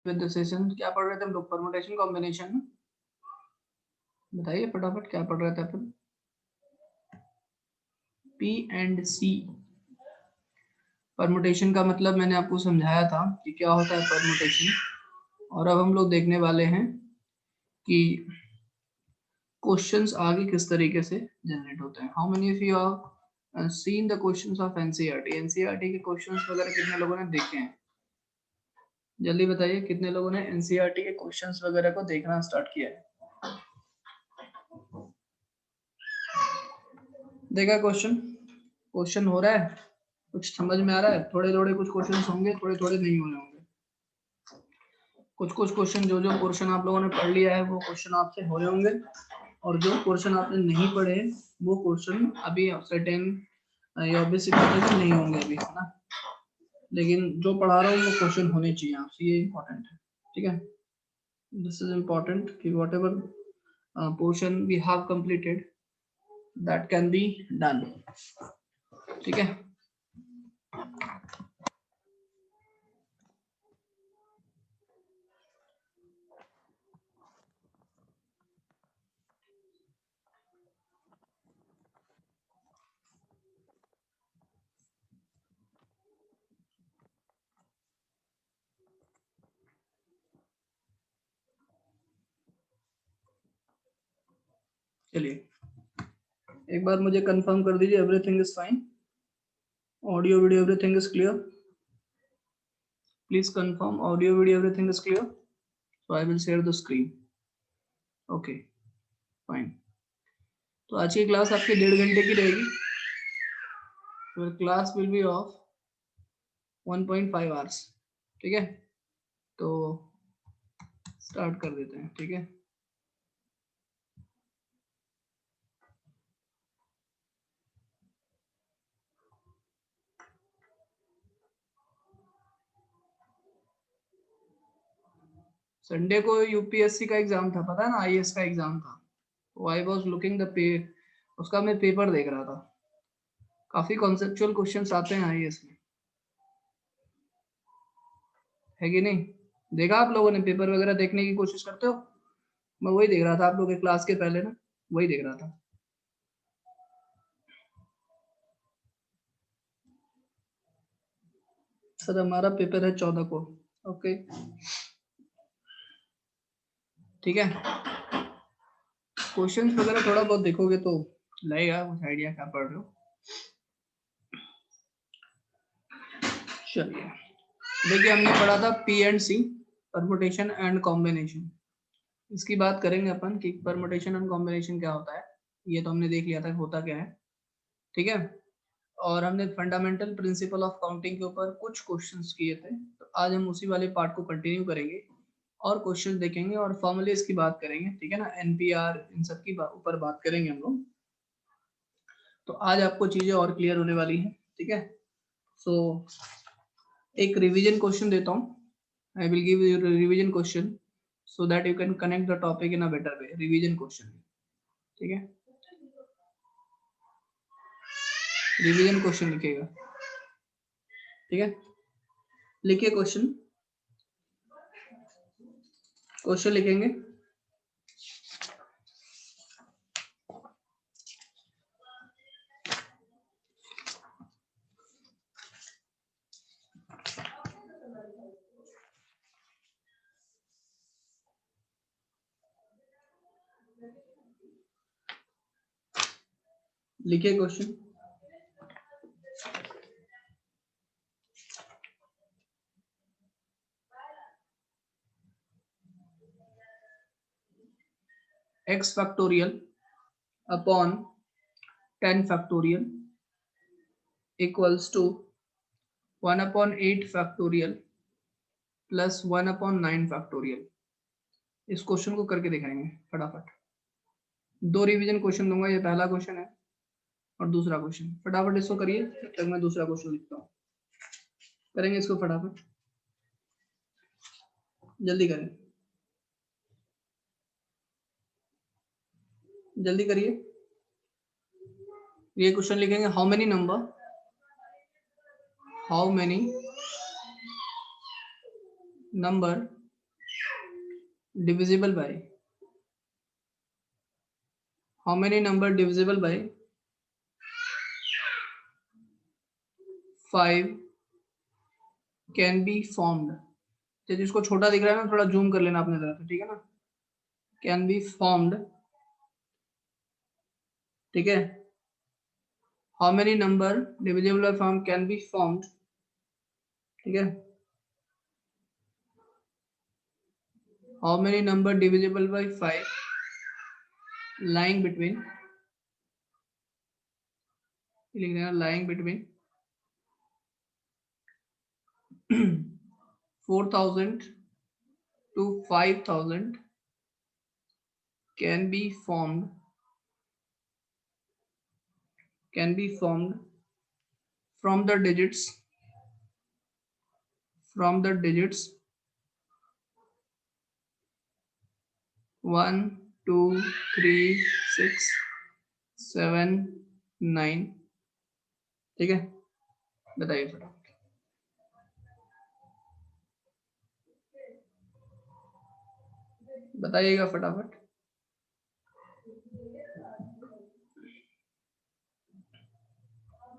With the session. क्या पढ़ रहे थे हम लोग? Permutation combination. बताइए फटाफट क्या पढ़ रहे थे अपन? P and C. परमुटेशन का मतलब मैंने आपको समझाया था कि क्या होता है परमुटेशन। और अब हम लोग देखने वाले हैं कि क्वेश्चंस आगे किस तरीके से जनरेट होते हैं। How many of you have seen the questions of NCERT? NCERT के क्वेश्चंस वगैरह कितने लोगों ने देखे हैं? जल्दी बताइए कितने लोगों ने एनसीईआरटी के क्वेश्चंस वगैरह को देखना स्टार्ट किया है? देखा क्वेश्चन? क्वेश्चन हो रहा है, कुछ समझ में आ रहा है? थोड़े थोड़े कुछ क्वेश्चन होंगे, थोड़े थोड़े नहीं होने होंगे। कुछ कुछ क्वेश्चन जो जो पोर्शन आप लोगों ने पढ़ लिया है वो क्वेश्चन आपसे हो रहे होंगे, और जो क्वेश्चन आपने नहीं पढ़े वो क्वेश्चन अभी सर्टेन या ऑब्वियसली बात है कि नहीं होंगे अभी, है ना। लेकिन जो पढ़ा रहा हूँ वो क्वेश्चन होने चाहिए आपसे, ये इंपॉर्टेंट है। ठीक है, दिस इज इम्पॉर्टेंट कि whatever portion we have completed that can be done. ठीक है, चलिए एक बार मुझे कंफर्म कर दीजिए everything is fine, audio video everything is clear. Please confirm audio video everything is clear, so I will share the screen. Okay fine. तो आज की क्लास आपकी 1.5 घंटे की रहेगी। तो class will be of 1.5 hours. ठीक है, तो स्टार्ट कर देते हैं। ठीक है, संडे को यूपीएससी का एग्जाम था, पता है ना, आईएएस का एग्जाम था। तो I was looking the pay, उसका मैं पेपर देख रहा था। काफी कॉन्सेप्चुअल क्वेश्चंस आते हैं आईएएस में, है कि नहीं? देखा आप लोगों ने? पेपर वगैरह देखने की कोशिश करते हो? मैं वही देख रहा था आप लोग के क्लास के पहले ना, वही देख रहा था। सर हमारा पेपर है 14 को। ओके ठीक है, क्वेश्चंस वगैरह थोड़ा बहुत देखोगे तो लगेगा कुछ आइडिया क्या पढ़ रहे हो। चलिए देखिए, हमने पढ़ा था P and C, permutation and combination. इसकी बात करेंगे अपन कि परमुटेशन एंड कॉम्बिनेशन क्या होता है। ये तो हमने देख लिया था होता क्या है। ठीक है, और हमने फंडामेंटल प्रिंसिपल ऑफ काउंटिंग के ऊपर कुछ क्वेश्चंस किए थे। तो आज हम उसी वाले पार्ट को कंटिन्यू करेंगे और क्वेश्चन देखेंगे और फॉर्मूलेस की बात करेंगे। ठीक है ना, एनपीआर इन सब की ऊपर बात करेंगे हम लोग। तो आज आपको चीजें और क्लियर होने वाली हैं। ठीक है, सो एक रिवीजन क्वेश्चन देता हूँ। I will give you revision question so that you can connect the topic in a better way. Revision question, ठीक है, रिवीजन क्वेश्चन लिखिएगा। ठीक है, लिखिए क्वेश्चन, क्वेश्चन लिखेंगे। लिखिए question. x factorial upon 10 factorial equals to 1/8 factorial plus 1/9 factorial. इस question को करके दिखाएंगे फटाफट। दो रिवीजन क्वेश्चन दूंगा, ये पहला क्वेश्चन है और दूसरा क्वेश्चन। फटाफट इसको करिए, तब तक मैं दूसरा क्वेश्चन लिखता हूँ। करेंगे इसको फटाफट, जल्दी करें, जल्दी करिए। ये क्वेश्चन लिखेंगे, how many number divisible by, how many number divisible by 5 can be formed। तो जिसको छोटा दिख रहा है ना थोड़ा जूम कर लेना अपने तरफ, ठीक है ना। कैन बी फॉर्म्ड, ठीक है। How many number divisible by form can be formed, ठीक है। How many number divisible by 5 lying between, लिख देना lying between 4000 to 5000 can be formed from the digits 1 2 3 6 7 9, ठीक है। बताइए फटाफट, बताइएगा फटाफट।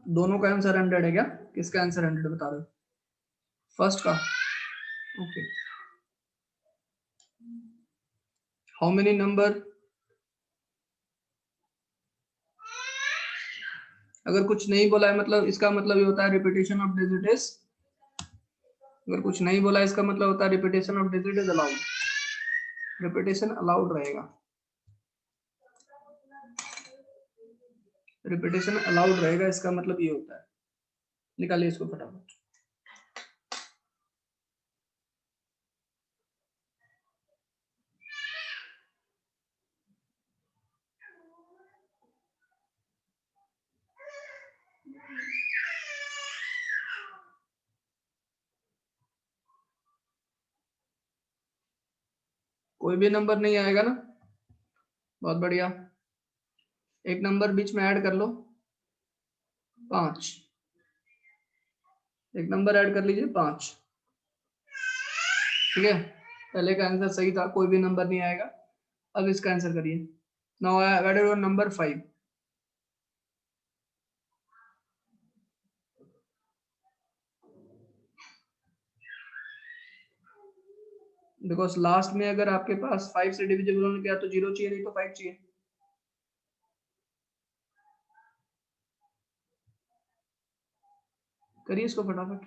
दोनों का आंसर 100 है क्या? किसका आंसर 100 बता रहे हो? फर्स्ट का, ओके। हाउ मेनी नंबर, अगर कुछ नहीं बोला है मतलब इसका मतलब ये होता है रिपीटेशन ऑफ डिजिट इज, अगर कुछ नहीं बोला है इसका मतलब होता है repetition of digit is allowed, repetition allowed रहेगा, रिपीटेशन अलाउड रहेगा, इसका मतलब ये होता है। निकालिए इसको फटाफट। कोई भी नंबर नहीं आएगा ना, बहुत बढ़िया। एक नंबर बीच में ऐड कर लो, 5, एक नंबर ऐड कर लीजिए 5, ठीक है। पहले का आंसर सही था, कोई भी नंबर नहीं आएगा। अब इसका आंसर करिए। Now I have added number 5, because last में अगर आपके पास 5 से डिविजिबल होने गया तो 0 चाहिए, नहीं तो 5 चाहिए। करिए इसको फटाफट।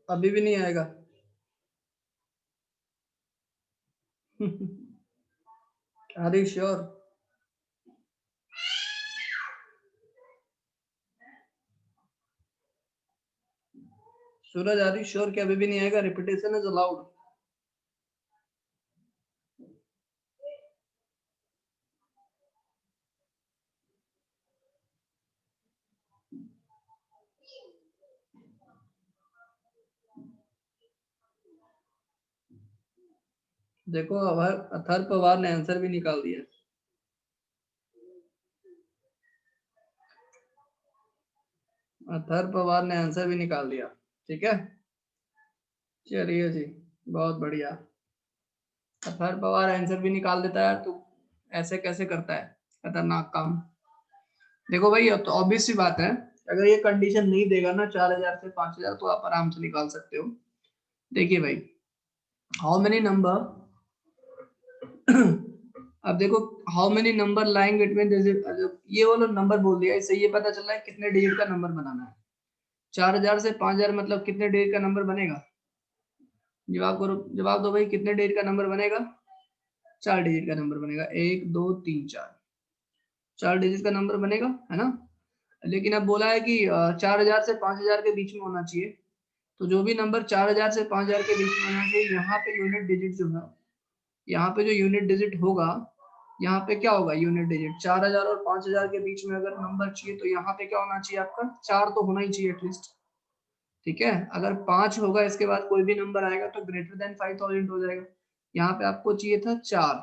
अभी भी नहीं आएगा? Are you sure? Suraj, are you sure कि अभी भी नहीं आएगा? Repetition is allowed. देखो अथर पवार ने आंसर भी निकाल दिया। अथर पवार ने आंसर भी निकाल दिया, ठीक है। चलिए जी, बहुत बढ़िया। अथर पवार आंसर भी निकाल देता है तो ऐसे कैसे करता है, खतरनाक काम। देखो भाई, अब तो ऑब्वियस सी बात है, अगर ये कंडीशन नहीं देगा ना 4000 से 5000 तो आप आराम से निकाल सकते हो। देखिए भाई, हाउ मेनी नंबर अब देखो, how many number lying between ये वाला नंबर बोल दिया, इससे ये पता चल रहा है कितने डिजिट का नंबर बनाना है। 4000 से 5000 मतलब कितने डिजिट का नंबर बनेगा? जवाब करो, जवाब दो भाई, कितने डिजिट का नंबर बनेगा? 4 डिजिट का नंबर बनेगा। 1 2 3 4, 4 डिजिट का नंबर बनेगा, है ना। लेकिन अब बोला है कि 4000 से 5000 के बीच में होना चाहिए, तो जो भी नंबर 4000 से 5000 के बीच में होना चाहिए, यहाँ पे यूनिट डिजिट जो है, यहाँ पे जो यूनिट डिजिट होगा, यहाँ पे क्या होगा यूनिट डिजिट? 4000 और 5000 के बीच में अगर नंबर चाहिए तो यहाँ पे क्या होना चाहिए आपका? 4 तो होना ही चाहिए एटलीस्ट, ठीक है। अगर 5 होगा इसके बाद कोई भी नंबर आएगा तो ग्रेटर देन 5000 हो जाएगा। यहाँ पे आपको चाहिए था 4,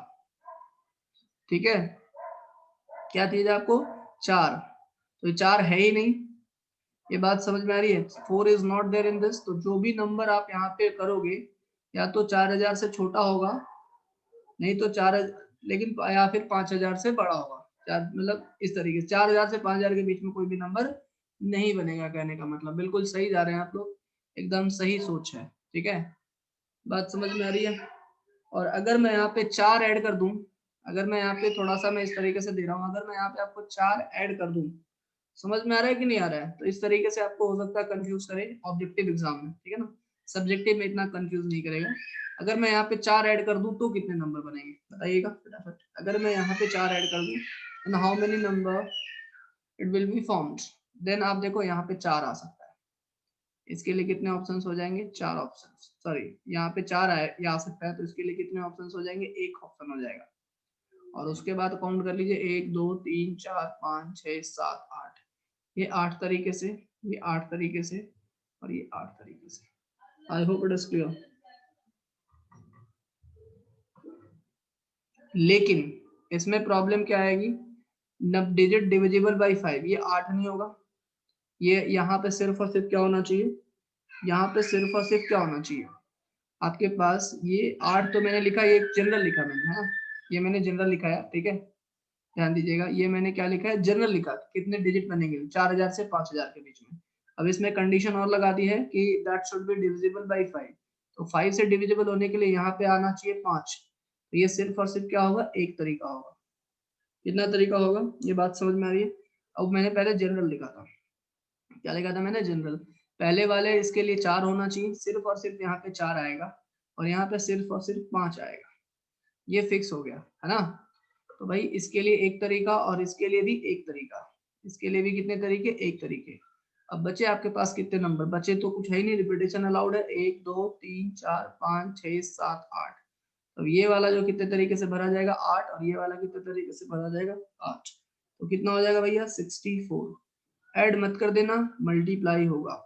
ठीक है, क्या चाहिए था आपको 4, तो ये 4 है ही नहीं, ये बात समझ में आ रही है। 4 is not there in this, तो जो भी नंबर आप यहाँ पे करोगे या तो 4000 से छोटा होगा, नहीं तो 4, लेकिन या फिर 5000 से बड़ा होगा, मतलब इस तरीके से 4000 से 5000 के बीच में कोई भी नंबर नहीं बनेगा, कहने का मतलब बिल्कुल सही जा रहे हैं आप लोग, एकदम सही सोच है, ठीक है, बात समझ में आ रही है। और अगर मैं यहाँ पे 4 ऐड कर दूं, अगर मैं यहाँ पे थोड़ा सा मैं इस तरीके से दे रहा हूँ, अगर मैं यहाँ पे आपको 4 ऐड कर दूं, समझ में आ रहा है कि नहीं आ रहा है, तो इस तरीके से आपको हो सकता है कंफ्यूज करे ऑब्जेक्टिव एग्जाम में, ठीक है ना, सब्जेक्टिव में इतना कंफ्यूज नहीं करेगा। अगर मैं यहाँ पे 4 ऐड कर दूं तो कितने नंबर बनेंगे बताइएगा फटाफट। अगर मैं यहाँ पे 4 ऐड कर दूं, and how many number it will be formed, then आप देखो यहाँ पे 4 आ सकता है, इसके लिए कितने ऑप्शंस हो जाएंगे, 4 ऑप्शंस, सॉरी यहाँ पे 4 ये आ सकता है, तो इसके लिए कितने ऑप्शंस हो जाएंगे, 1 ऑप्शन हो जाएगा। और उसके बाद काउंट कर लीजिए 1 2 3 4 5 6 7 8, ये 8 तरीके से, ये 8 तरीके से, और ये 8 तरीके से। आई होप इट इज क्लियर। लेकिन इसमें प्रॉब्लम क्या आएगी, नब डिजिट डिविजिबल बाई 5, ये 8 नहीं होगा, ये यहाँ पे सिर्फ और सिर्फ क्या होना चाहिए, यहाँ पे सिर्फ और सिर्फ क्या होना चाहिए आपके पास, ये 8 तो मैंने लिखा, ये जनरल लिखा मैंने, है ना, ये मैंने जनरल लिखा है, ठीक है, ध्यान दीजिएगा, ये मैंने क्या लिखा है, जनरल लिखा, कितने डिजिट बनेंगे 4000 से 5000 के बीच में। अब इसमें कंडीशन और लगा दी है कि that should be divisible by 5, तो 5 से डिविजिबल होने के लिए यहाँ पे आना चाहिए 5, तो ये सिर्फ और सिर्फ क्या होगा, एक तरीका होगा। कितना तरीका होगा, ये बात समझ में आ रही है। अब मैंने पहले जनरल लिखा था, क्या लिखा था मैंने, जनरल, पहले वाले इसके लिए 4 होना चाहिए, सिर्फ और सिर्फ यहाँ पे 4 आएगा, और यहाँ पे सिर्फ और सिर्फ 5 आएगा, ये फिक्स हो गया, है ना। तो भाई इसके लिए एक तरीका और इसके लिए भी एक तरीका, इसके लिए भी कितने तरीके, एक तरीके। अब बचे आपके पास कितने नंबर, बचे तो कुछ है ही नहीं, रिपीटेशन अलाउड है, 1 2 3 4 5 6 7 8, तो ये वाला जो कितने तरीके से भरा जाएगा 8, और ये वाला कितने तरीके से भरा जाएगा 8, तो कितना हो जाएगा भैया 64। ऐड मत कर देना, मल्टीप्लाई होगा।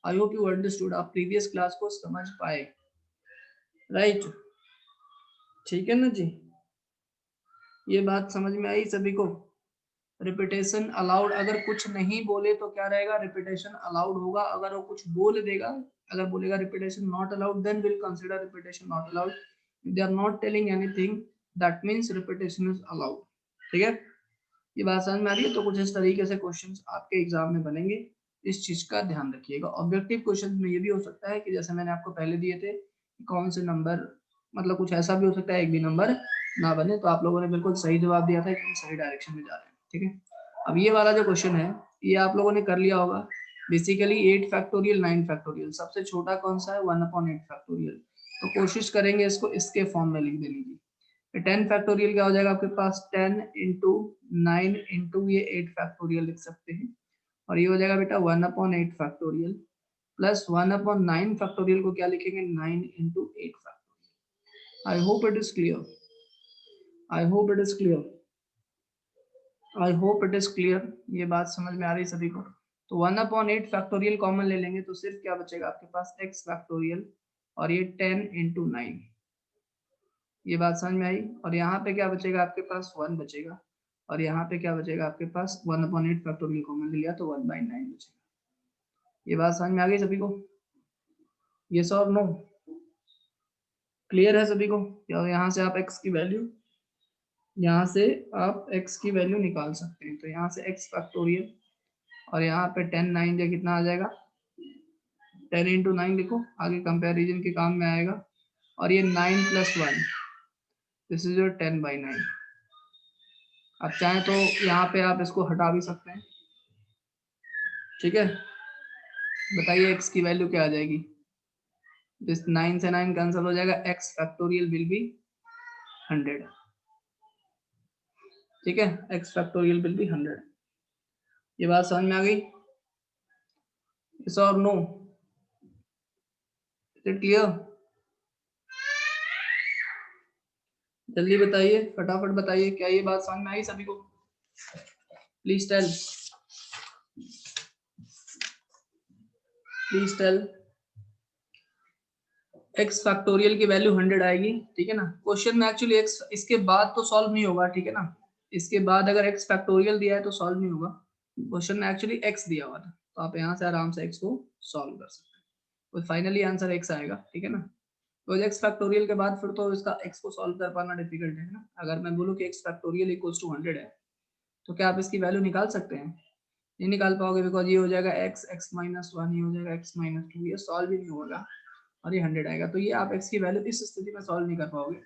आई होप यू अंडरस्टूड, आप प्रीवियस क्लास को समझ पाए, राइट, ठीक है ना जी, ये बात समझ में आई सभी को। रिपीटेशन अलाउड, अगर कुछ नहीं बोले तो क्या रहेगा, रिपीटेशन अलाउड होगा, अगर वो कुछ बोल देगा, अगर बोलेगा repetition not allowed, then will consider repetition not allowed, they are not telling anything, that means repetition is allowed, ठीक है, ये बात समझ में आ रही है। तो कुछ इस तरीके से क्वेश्चंस आपके एग्जाम में बनेंगे, इस चीज का ध्यान रखिएगा। ऑब्जेक्टिव क्वेश्चंस में ये भी हो सकता है कि जैसे मैंने आपको पहले दिए थे, कौन से नंबर, मतलब कुछ ऐसा भी हो सकता है एक भी नंबर ना बने, तो आप लोगों ने बिल्कुल सही जवाब दिया था, एकदम सही डायरेक्शन में जा रहे हैं, ठीक है। अब ये वाला जो क्वेश्चन है, ये आप लोगों ने कर लिया होगा, बेसिकली 8 फैक्टोरियल 9 फैक्टोरियल, सबसे छोटा कौन सा है 1/8 फैक्टोरियल, तो कोशिश करेंगे इसको इसके फॉर्म में लिख देने की। 10 फैक्टोरियल क्या हो जाएगा आपके पास, 10 इंटू 9 इंटू ये 8 फैक्टोरियल लिख सकते हैं, और ये हो जाएगा बेटा 1/8 फैक्टोरियल, प्लस 1/9 फैक्टोरियल को क्या लिखेंगे, 9 into 8 factorial. I hope it is clear, I hope it is clear, I hope it is clear, ये बात समझ में आ रही सभी को। तो 1/8 फैक्टोरियल कॉमन ले लेंगे, तो सिर्फ क्या बचेगा आपके पास x फैक्टोरियल, और ये 10 इंटू 9, ये बात समझ में आई। और यहाँ पे क्या बचेगा आपके पास 1 बचेगा, और यहाँ पे क्या बचेगा आपके पास 1/8 फैक्टोरियल कॉमन ले लिया तो 1/9 बचेगा। ये बात समझ में आ गई सभी को, यस और नो, क्लियर है सभी को। क्या यहाँ से आप x की वैल्यू, यहाँ से आप x की वैल्यू निकाल सकते हैं, तो यहाँ से x फैक्टोरियल, और यहाँ पे 10 9 या कितना आ जाएगा, 10 इंटू 9 लिखो, आगे कंपेरिजन के काम में आएगा, और ये 9 प्लस 1, दिस इज योर 10/9। अब चाहें तो यहाँ पे आप इसको हटा भी सकते हैं, ठीक है, बताइए x की वैल्यू क्या आ जाएगी, दिस 9 से 9 कैंसिल हो जाएगा, x फैक्टोरियल विल बी 100, ठीक है, x फैक्टोरियल विल बी 100। ये बात समझ में आ गई, यस और नो, इज इट क्लियर, जल्दी बताइए, फटाफट बताइए, क्या ये बात समझ में आई सभी को, please tell, please tell. x factorial की वैल्यू 100 आएगी, ठीक है ना। क्वेश्चन में एक्चुअली x इसके बाद तो सॉल्व नहीं होगा, ठीक है ना। इसके बाद अगर x फैक्टोरियल दिया है तो सॉल्व नहीं होगा, क्वेश्चन में एक्चुअली x दिया हुआ था, तो आप यहाँ से आराम से x को सॉल्व कर सकते हैं, तो फाइनली आंसर x आएगा, ठीक है ना। तो x फैक्टोरियल के बाद फिर तो इसका x को सॉल्व कर पाना डिफिकल्ट है ना। अगर मैं बोलूँ कि x फैक्टोरियल इक्वल्स टू 100 है, तो क्या आप इसकी वैल्यू निकाल सकते हैं? नहीं निकाल पाओगे, बिकॉज ये हो जाएगा x माइनस 1, ये हो जाएगा x माइनस 2, ये सॉल्व ही नहीं होगा और ये 100 आएगा, तो ये आप x की वैल्यू इस स्थिति में सॉल्व नहीं कर पाओगे।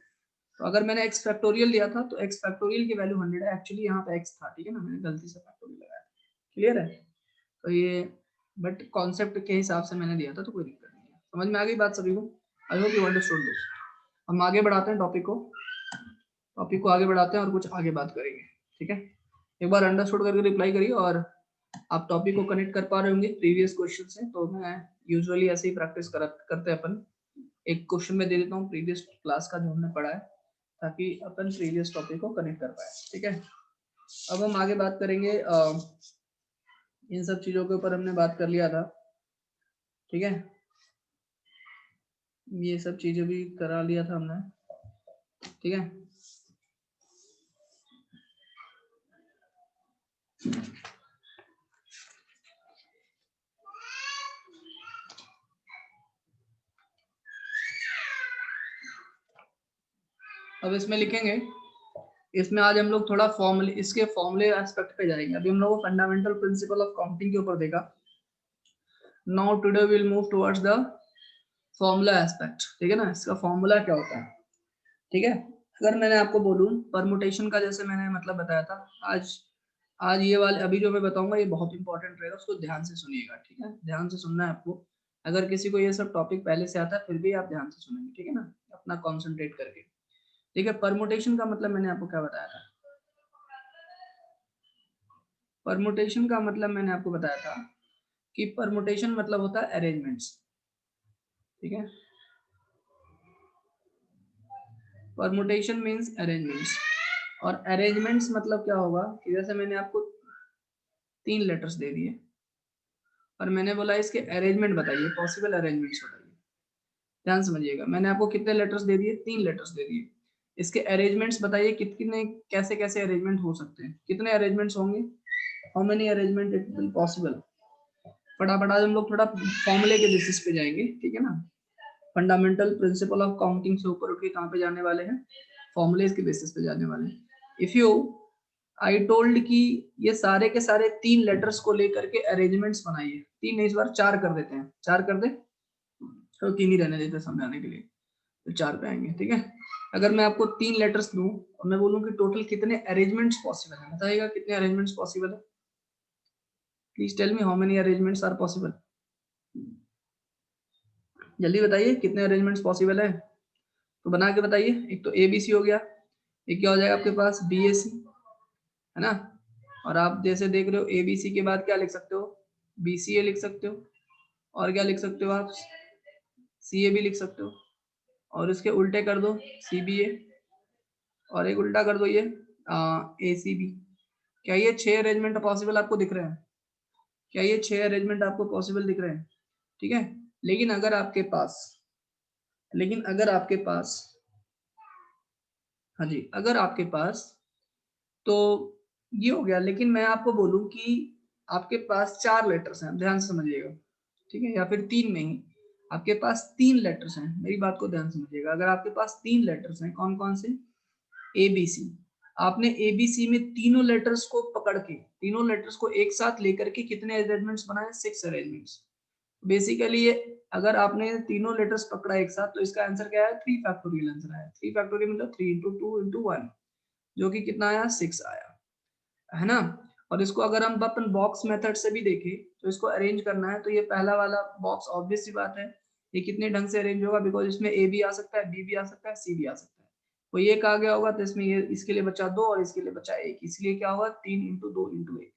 तो अगर मैंने x फैक्टोरियल लिया था तो x फैक्टोरियल की वैल्यू 100 है, एक्चुअली यहाँ पे x था, ठीक है ना, मैंने गलती से फैक्टोरियल लगाया। क्लियर है? तो ये बट कॉन्सेप्ट के हिसाब से मैंने दिया था, तो कोई दिक्कत नहीं है। समझ में आ गई बात सभी को? आई होप यू अंडरस्टूड दिस। हम आगे बढ़ाते हैं टॉपिक को आगे बढ़ाते हैं और कुछ आगे बात करेंगे, ठीक है। एक बार अंडरस्टूड करके रिप्लाई करिए, और आप टॉपिक को कनेक्ट कर पा रहे होंगे प्रीवियस क्वेश्चन से। तो मैं यूजुअली ऐसे ही प्रैक्टिस करते हैं अपन, एक क्वेश्चन में दे देता हूँ प्रीवियस क्लास का जो हमने पढ़ा है, ताकि अपन प्रीवियस टॉपिक को कनेक्ट कर पाए, ठीक है। अब हम आगे बात करेंगे, इन सब चीजों के ऊपर हमने बात कर लिया था, ठीक है। ये सब चीजें भी करा लिया था हमने, ठीक है। अब इसमें लिखेंगे, इसमें आज हम लोग थोड़ा फॉर्मूले, इसके फॉर्मूले एस्पेक्ट पे जाएंगे। अभी हम लोग फंडामेंटल प्रिंसिपल ऑफ काउंटिंग के ऊपर देखा। Now today we will move towards the formula aspect, ठीक है ना। इसका फॉर्मूला क्या होता है, ठीक है। अगर मैंने आपको बोलूं परमुटेशन का, जैसे मैंने मतलब बताया था, आज ये वाले अभी जो मैं बताऊंगा ये बहुत इंपॉर्टेंट रहेगा, उसको ध्यान से सुनिएगा, ठीक है। ध्यान से सुनना है आपको। अगर किसी को ये सब टॉपिक पहले से आता है फिर भी आप ध्यान से सुनेंगे, ठीक है ना, अपना कॉन्सेंट्रेट करके, ठीक है। परमुटेशन का मतलब मैंने आपको क्या बताया था? परमुटेशन का मतलब मैंने आपको बताया था कि परमुटेशन मतलब होता है अरेंजमेंट्स, ठीक है। परमुटेशन मींस अरेंजमेंट्स, और अरेंजमेंट्स मतलब क्या होगा कि जैसे मैंने आपको 3 लेटर्स दे दिए और मैंने बोला इसके अरेंजमेंट बताइए, पॉसिबल अरेंजमेंट्स बताइए। ध्यान समझिएगा, मैंने आपको कितने लेटर्स दे दिए? 3 लेटर्स दे दिए। इसके अरेंजमेंट्स बताइए, कितने कैसे कैसे अरेंजमेंट हो सकते हैं, कितने अरेंजमेंट्स होंगे, how many arrangement it will possible. फटाफट आज हम लोग थोड़ा फॉर्मूले के बेसिस पे जाएंगे, ठीक है ना। फंडामेंटल प्रिंसिपल ऑफ काउंटिंग से ऊपर उठ के कहाँ पे जाने वाले हैं? फॉर्मूलेज के बेसिस पे जाने वाले हैं। इफ यू आई टोल्ड कि ये सारे के सारे 3 लेटर्स को लेकर के अरेंजमेंट्स बनाइए, 3 नहीं इस बार 4 कर देते हैं, 4 कर दे, तो 3 ही रहने देते समझाने के लिए, तो 4 पे आएंगे, ठीक है। अगर मैं आपको 3 लेटर्स दूं और मैं बोलूं कि टोटल कितने अरेंजमेंट्स पॉसिबल है, बताइएगा कितने अरेंजमेंट्स पॉसिबल है? Please tell me how many arrangements are possible. जल्दी बताइए कितने अरेंजमेंट्स पॉसिबल है, तो बना के बताइए। एक तो ABC हो गया, एक क्या हो जाएगा आपके पास BAC, है ना। और आप जैसे देख रहे हो ABC के बाद क्या लिख सकते हो? BCA लिख सकते हो, और क्या लिख सकते हो आप? CA भी लिख सकते हो, और इसके उल्टे कर दो CBA, और एक उल्टा कर दो ये ACB। क्या ये 6 अरेंजमेंट पॉसिबल आपको दिख रहे हैं? क्या ये 6 अरेंजमेंट आपको पॉसिबल दिख रहे हैं? ठीक है। लेकिन अगर आपके पास हाँ जी, अगर आपके पास, तो ये हो गया। लेकिन मैं आपको बोलूं कि आपके पास 4 लेटर्स हैं, ध्यान से समझिएगा, ठीक है, या फिर 3 में ही आपके पास 3 लेटर्स हैं, मेरी बात को ध्यान समझिएगा। अगर आपके पास 3 लेटर्स हैं, कौन कौन से? ABC। आपने ABC में तीनों लेटर्स को पकड़ के, तीनों लेटर्स को एक साथ लेकर के कितने अरेंजमेंट्स बनाए? 6 अरेंजमेंट्स। बेसिकली ये अगर आपने तीनों लेटर्स पकड़ा एक साथ, तो इसका आंसर क्या है? 3 फैक्टोरियल आंसर आया। 3 फैक्टोरियल मतलब 3 into 2 into 1, जो कि कितना आया? 6 आया, है ना। और इसको अगर हम अपन बॉक्स मेथड से भी देखें, तो इसको अरेंज करना है, तो ये पहला वाला बॉक्स ऑब्वियस सी बात है, ये कितने ढंग से अरेंज होगा? बिकॉज इसमें A भी आ सकता है, B भी आ सकता है, C भी आ सकता है। कोई एक आ गया होगा तो इसमें ये, इसके लिए बचा 2 और इसके लिए बचा 1, इसलिए क्या होगा? 3 into 2 into 1,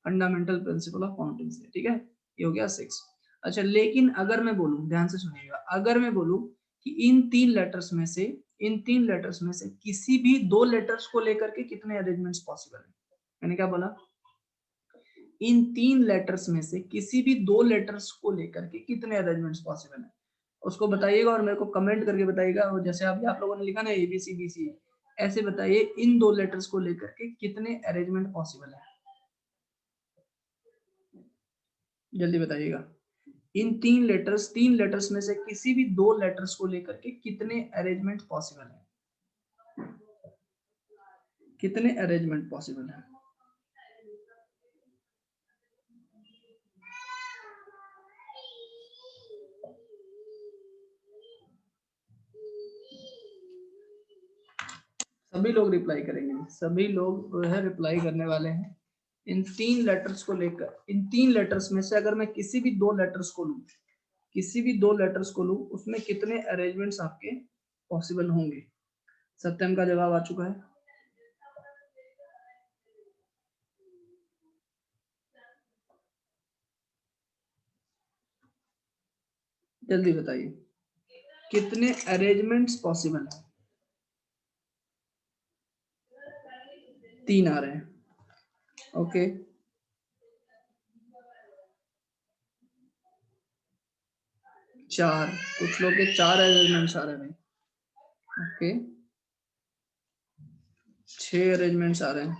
fundamental principle of counting से, ठीक है। ये हो गया 6। अच्छा, लेकिन अगर मैं बोलूं, ध्यान से सुनिएगा, अगर मैं बोलूं कि इन तीन लेटर्स में से किसी भी 2 लेटर्स को लेकर के कितने अरेंजमेंट्स पॉसिबल है? मैंने क्या बोला? इन 3 लेटर्स में से किसी भी 2 लेटर्स को लेकर के कितने अरेंजमेंट्स पॉसिबल है? उसको बताइएगा और मेरे को कमेंट करके बताइएगा। और जैसे अभी आप लोगों ने लिखा ना ABCBC, ऐसे बताइए इन दो लेटर्स को लेकर के कितने अरेंजमेंट पॉसिबल है, जल्दी बताइएगा। इन तीन लेटर्स में से किसी भी दो लेटर्स को लेकर के कितने अरेंजमेंट पॉसिबल है, कितने अरेंजमेंट पॉसिबल है। सभी लोग रिप्लाई करेंगे, सभी लोग जो है रिप्लाई करने वाले हैं। इन तीन लेटर्स को लेकर, इन तीन लेटर्स में से अगर मैं किसी भी दो लेटर्स को लूं, किसी भी दो लेटर्स को लूं, उसमें कितने अरेंजमेंट्स आपके पॉसिबल होंगे। सत्यम का जवाब आ चुका है। जल्दी बताइए कितने अरेंजमेंट्स पॉसिबल है। तीन आ रहे हैं, ओके। चार, कुछ लोग के चार अरेंजमेंट्स आ रहे हैं, ओके। 6 अरेंजमेंट्स आ रहे हैं,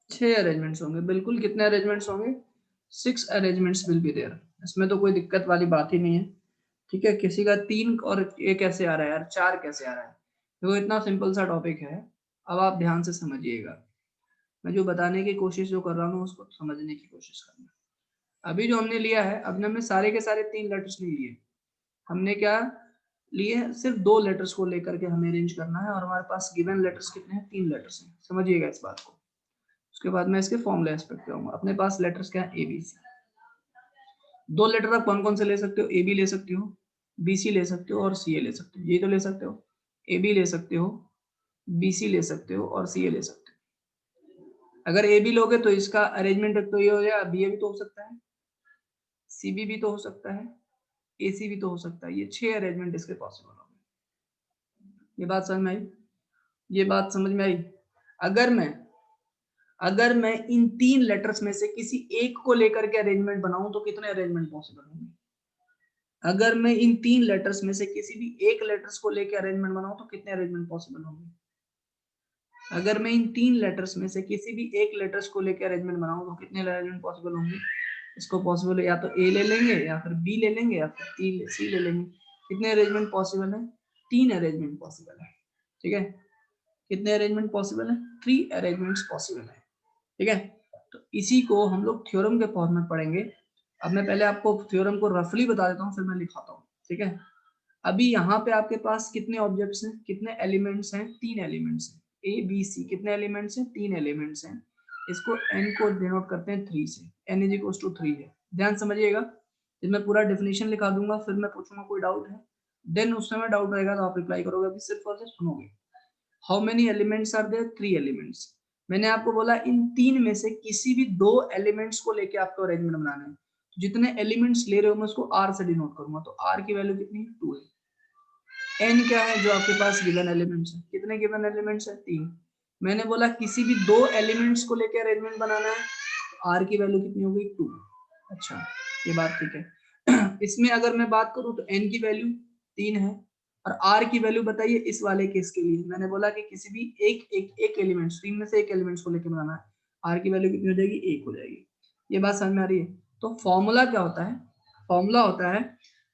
6 अरेंजमेंट्स होंगे, बिल्कुल। कितने अरेंजमेंट्स होंगे? 6 अरेंजमेंट्स विल बी देयर। इसमें तो कोई दिक्कत वाली बात ही नहीं है, ठीक है। किसी का 3 और ये कैसे आ रहा है यार, 4 कैसे आ रहा है? देखो इतना सिंपल सा टॉपिक है, अब आप ध्यान से समझिएगा। मैं जो बताने की कोशिश जो कर रहा हूँ उसको समझने की कोशिश करना। अभी जो हमने लिया है, अभी हमने सारे के सारे 3 लेटर्स नहीं लिए। हमने क्या लिए? सिर्फ 2 लेटर्स को लेकर के हमें अरेंज करना है, और हमारे पास गिवन लेटर्स कितने हैं? 3 लेटर्स हैं, समझिएगा इस बात को। उसके बाद मैं इसके फॉर्मूला एस्पेक्ट पे आऊंगा। अपने पास लेटर्स क्या है? ABC। 2 लेटर आप कौन कौन से ले सकते हो? AB ले सकते हो, BC ले सकते हो और CA ले सकते हो। ये तो ले सकते हो, AB ले सकते हो, BC ले सकते हो और CA ले सकते हो। अगर AB लोगे तो इसका अरेंजमेंट तो ये हो जाएगा, BA भी तो हो सकता है, CB भी तो हो सकता है, AC भी तो हो सकता है। ये 6 अरेंजमेंट इसके पॉसिबल होंगे। ये बात समझ में आई? ये बात समझ में आई? अगर मैं अगर मैं इन 3 लेटर्स में से किसी एक को लेकर के अरेंजमेंट बनाऊं तो कितने अरेंजमेंट पॉसिबल होंगे? अगर मैं इन 3 लेटर्स में से किसी भी एक लेटर्स को लेकर अरेंजमेंट बनाऊं तो कितने अरेंजमेंट पॉसिबल होंगे? अगर मैं इन 3 लेटर्स में से किसी भी एक लेटर्स को लेकर अरेंजमेंट बनाऊं तो कितने अरेंजमेंट पॉसिबल होंगे? इसको पॉसिबल या तो A ले लेंगे, या फिर B ले लेंगे, या फिर C ले लेंगे। कितने अरेंजमेंट पॉसिबल है? 3 अरेंजमेंट पॉसिबल है, ठीक है। कितने अरेंजमेंट पॉसिबल है? 3 अरेंजमेंट्स पॉसिबल है, ठीक है। तो इसी को हम लोग थ्योरम के फॉर्म में पढ़ेंगे। अब मैं पहले आपको थ्योरम को रफली बता देता हूँ, फिर मैं लिखाता हूँ, ठीक है। अभी यहाँ पे आपके पास कितने ऑब्जेक्ट्स हैं, कितने एलिमेंट्स हैं? 3 एलिमेंट्स हैं। ABC कितने एलिमेंट्स हैं? 3 एलिमेंट्स हैं। इसको n को डिनोट करते हैं 3 से, n इज इक्वल टू 3 है। ध्यान समझिएगा, जब मैं पूरा डेफिनेशन लिखा दूंगा फिर मैं पूछूंगा कोई डाउट है, देन उस समय डाउट रहेगा तो आप रिप्लाई करोगे, अभी सिर्फ और सिर्फ सुनोगे। How many elements are there? 3 elements. मैंने आपको बोला इन 3 में से किसी भी 2 एलिमेंट्स को लेके आपको अरेंजमेंट बनाना है। जितने एलिमेंट्स ले रहे हो मैं उसको r से डिनोट करूंगा, तो r की वैल्यू कितनी है? 2 है। n क्या है जो आपके पास गिवन एलिमेंट्स है? कितने गिवन एलिमेंट्स है? 3। मैंने बोला किसी भी 2 एलिमेंट्स को लेकर अरेंजमेंट बनाना है, तो r की वैल्यू कितनी हो गई? 2। अच्छा, ये बात ठीक है। इसमें अगर मैं बात करूं तो n की वैल्यू 3 है, और r की वैल्यू बताइए इस वाले केस के लिए। मैंने बोला कि किसी भी एक एलिमेंट्स, 3 में से एक एलिमेंट्स को लेकर बनाना है, r की वैल्यू कितनी हो जाएगी? 1 हो जाएगी। ये बात समझ में आ रही है? तो फॉर्मूला क्या होता है? फॉर्मूला होता है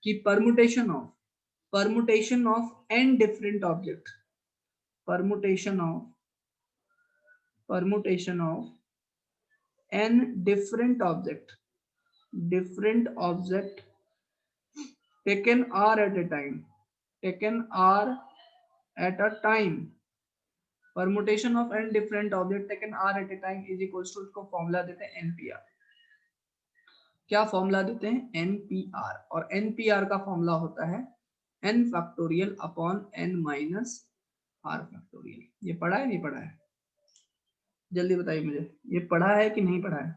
कि permutation of n different object, permutation of n different object taken r at a time, permutation of n different object taken r at a time is equals to, इसको फॉर्मूला देते हैं NPR। क्या formula देते हैं? NPR। और NPR का formula होता है n factorial upon n minus r factorial. ये पढ़ा है नहीं पढ़ा है? जल्दी बताइए मुझे, ये पढ़ा है कि नहीं पढ़ा है?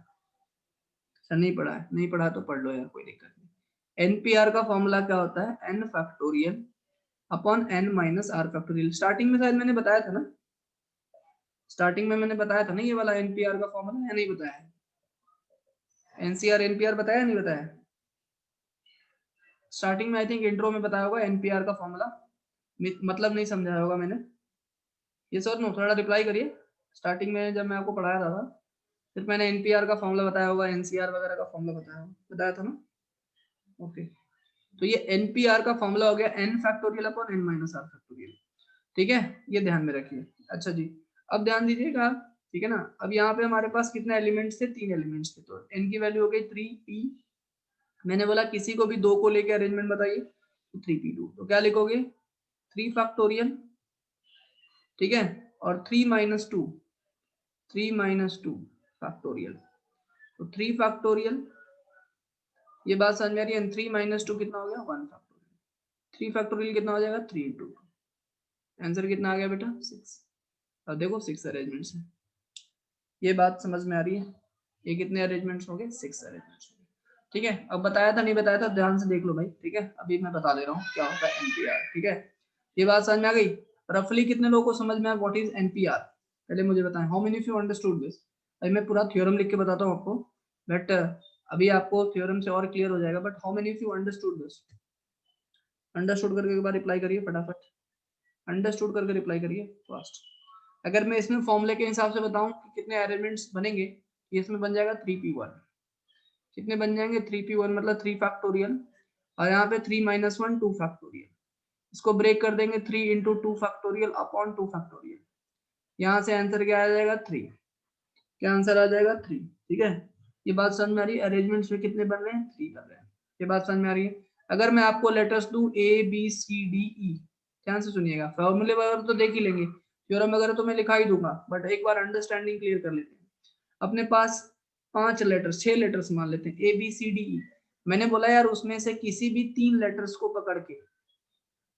सर नहीं पढ़ा है, नहीं पढ़ा तो पढ़ लो यार, कोई दिक्कत नहीं। NPR का फॉर्मूला क्या होता है? n factorial upon n minus r factorial. Starting में शायद मैंने बताया था ना, स्टार्टिंग में मैंने बताया था ना ये वाला एनपीआर का फॉर्मूला, या नहीं बताया? एनसीआर एनपीआर बताया नहीं बताया? स्टार्टिंग में आई थिंक इंट्रो में बताया होगा एनपीआर का फॉर्मूला, मतलब नहीं समझाया होगा मैंने। ये सर नो थोड़ा रिप्लाई करिए। स्टार्टिंग में जब मैं आपको पढ़ाया था फिर मैंने एनपीआर का फॉर्मूला बताया होगा, एनसीआर वगैरह का फॉर्मूला बताया था ना। ओके, तो ये एनपीआर का फॉर्मूला हो गया n factorial upon n minus r factorial. ठीक है, ये ध्यान में रखिए। अच्छा जी, अब ध्यान दीजिएगा, ठीक है ना। अब यहाँ पे हमारे पास कितने एलिमेंट्स थे? 3 एलिमेंट्स थे, तो n की वैल्यू हो गई 3p। मैंने बोला किसी को भी 2 को लेके अरेंजमेंट बताइए, तो 3p2। तो क्या लिखोगे? 3 फैक्टोरियल, ठीक है, और 3 माइनस 2, 3 माइनस 2 फैक्टोरियल। तो 3 फैक्टोरियल, ये बात समझ में आ रही है? 3 माइनस 2 कितना हो गया? 1 फैक्टोरियल। 3 फैक्टोरियल कितना हो जाएगा? 3 इंटू 2। आंसर कितना आ गया बेटा? 6। अब देखो 6 अरेंजमेंट्स हैं। ये बात समझ में आ रही है? ये कितने अरेंजमेंट्स हो गए? 6 अरेंजमेंट्स। ठीक है, अब बताया था नहीं बताया था ध्यान से देख लो भाई। ठीक है, अभी मैं बता दे रहा हूँ क्या होता है एनपीआर। ठीक है, ये बात समझ में आ गई? रफली कितने लोगों को समझ में आया व्हाट इज एनपीआर? पहले मुझे बताएं, how many of you understood this? अभी मैं पूरा थ्योरम लिख के बताता हूँ आपको, बट अभी आपको थ्योरम से और क्लियर हो जाएगा। But how many of you understood this? Understood करके एक बार रिप्लाई करिए फटाफट। अंडरस्टूड करके रिप्लाई करिए फास्ट। अगर मैं इसमें फॉर्मूले के हिसाब से बताऊं कि कितने अरेंजमेंट्स बनेंगे, ये इसमें बन जाएगा 3p1। कितने बन जाएंगे? 3p1 मतलब 3 फैक्टोरियल, और यहाँ पे 3 माइनस 1 2 फैक्टोरियल। इसको ब्रेक कर देंगे 3 इंटू 2 फैक्टोरियल अपॉन 2 फैक्टोरियल। यहाँ से आंसर क्या आ जाएगा? 3। क्या आंसर आ जाएगा? 3। ठीक है, ये बात समझ में आ रही है? अरेंजमेंट्स में कितने बन रहे हैं? 3 बन रहे हैं। ये बात समझ में आ रही है? अगर मैं आपको लेटर्स दूं A B C D E, ध्यान से सुनिएगा, फॉर्मूले वगैरह तो देख ही लेंगे, थ्योरम वगैरह तो मैं लिखा ही दूंगा, बट एक बार अंडरस्टैंडिंग क्लियर कर लेते हैं। अपने पास 5 लेटर्स 6 लेटर्स मान लेते हैं, A B C D E। मैंने बोला यार उसमें से किसी भी 3 लेटर्स को पकड़ के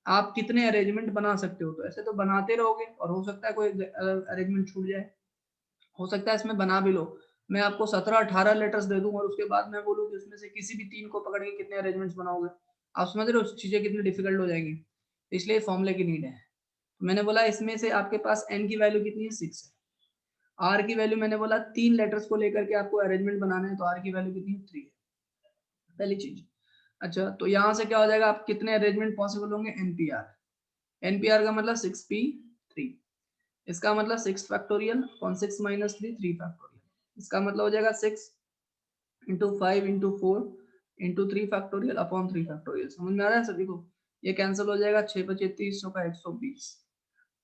आप कितने अरेंजमेंट बना सकते हो? तो ऐसे तो बनाते रहोगे और हो सकता है कोई अरेंजमेंट छूट जाए, हो सकता है इसमें बना भी लो। मैं आपको 17-18 लेटर्स दे दूं और उसके बाद मैं बोलूं कि उसमें से किसी भी 3 को पकड़ के कितने अरेंजमेंट्स बनाओगे। आप समझ रहे हो चीजें कितनी डिफिकल्ट हो जाएंगी? इसलिए फॉर्मूले की नीड है। मैंने बोला इसमें से आपके पास n की वैल्यू कितनी है? 6 है। r की वैल्यू मैंने बोला 3 लेटर्स को लेकर के आपको अरेंजमेंट बनाना है, तो r की वैल्यू कितनी है? 3 है, पहली चीज। अच्छा, तो यहाँ से क्या हो जाएगा? आप कितने अरेंजमेंट पॉसिबल होंगे? एनपीआर का मतलब 6p3। इसका मतलब 6 फैक्टोरियल और 6 माइनस 3 3 फैक्टोरियल। इसका मतलब हो जाएगा 6 into 5 into 4 into 3 factorial upon 3 factorial. समझ में आ रहा है सभी को? ये कैंसिल हो जाएगा, 6 बचे 30 का 120,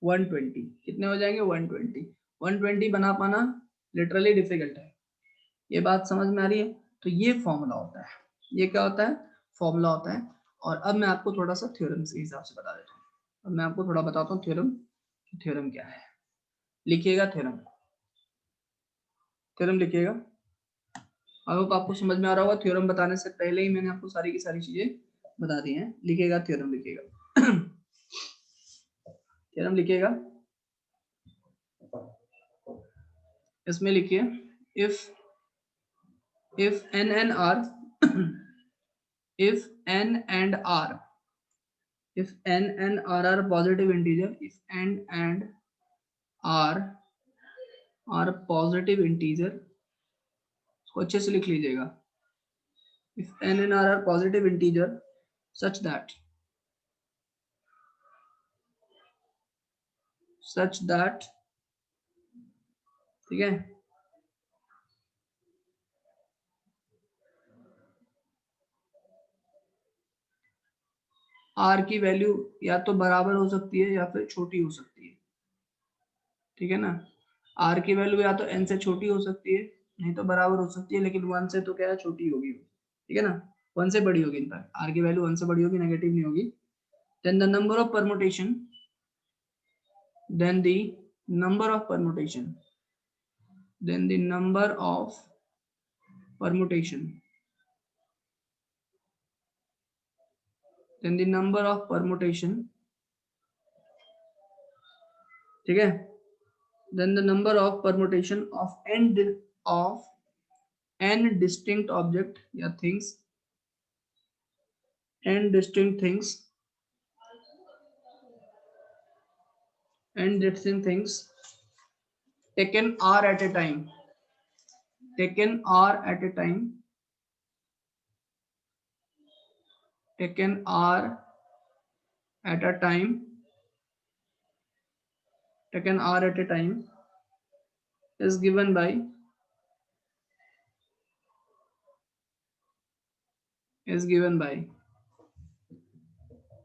120 कितने हो जाएंगे? 120। 120 बना पाना लिटरली डिफिकल्ट है। ये बात समझ में आ रही है? तो ये फॉर्मूला होता है। ये क्या होता है? फॉर्मूला होता है। और अब मैं आपको थोड़ा सा थ्योरम के हिसाब से बता देता हूँ। अब मैं आपको थोड़ा बताता हूँ थ्योरम, थ्योरम क्या है। लिखिएगा थ्योरम, थ्योरम लिखिएगा। आई होप आपको समझ में आ रहा होगा, थ्योरम बताने से पहले ही मैंने आपको सारी की सारी चीजें बता दी हैं। लिखिएगा थ्योरम, लिखिएगा थ्योरम लिखिएगा। इसमें लिखिए if n and r if n and r if n and r are positive integer, if n and r are positive integer, इसको अच्छे से लिख लीजिएगा। if n and r are positive integer such that ठीक है, r की value या तो बराबर हो सकती है या फिर छोटी हो सकती है। ठीक है ना, r की वैल्यू या तो n से छोटी हो सकती है, नहीं तो बराबर हो सकती है, लेकिन 1 से तो क्या है? छोटी होगी। ठीक है ना, 1 से बड़ी होगी। इनफैक्ट r की वैल्यू 1 से बड़ी होगी, नेगेटिव नहीं होगी। Then the number of permutation, then the number of permutation then the number of permutation then the number of permutation, ठीक है, then the number of permutation of n distinct object या things, n distinct things n distinct things taken r at a time, taken r at a time, taken r at a time, taken r at a time is given by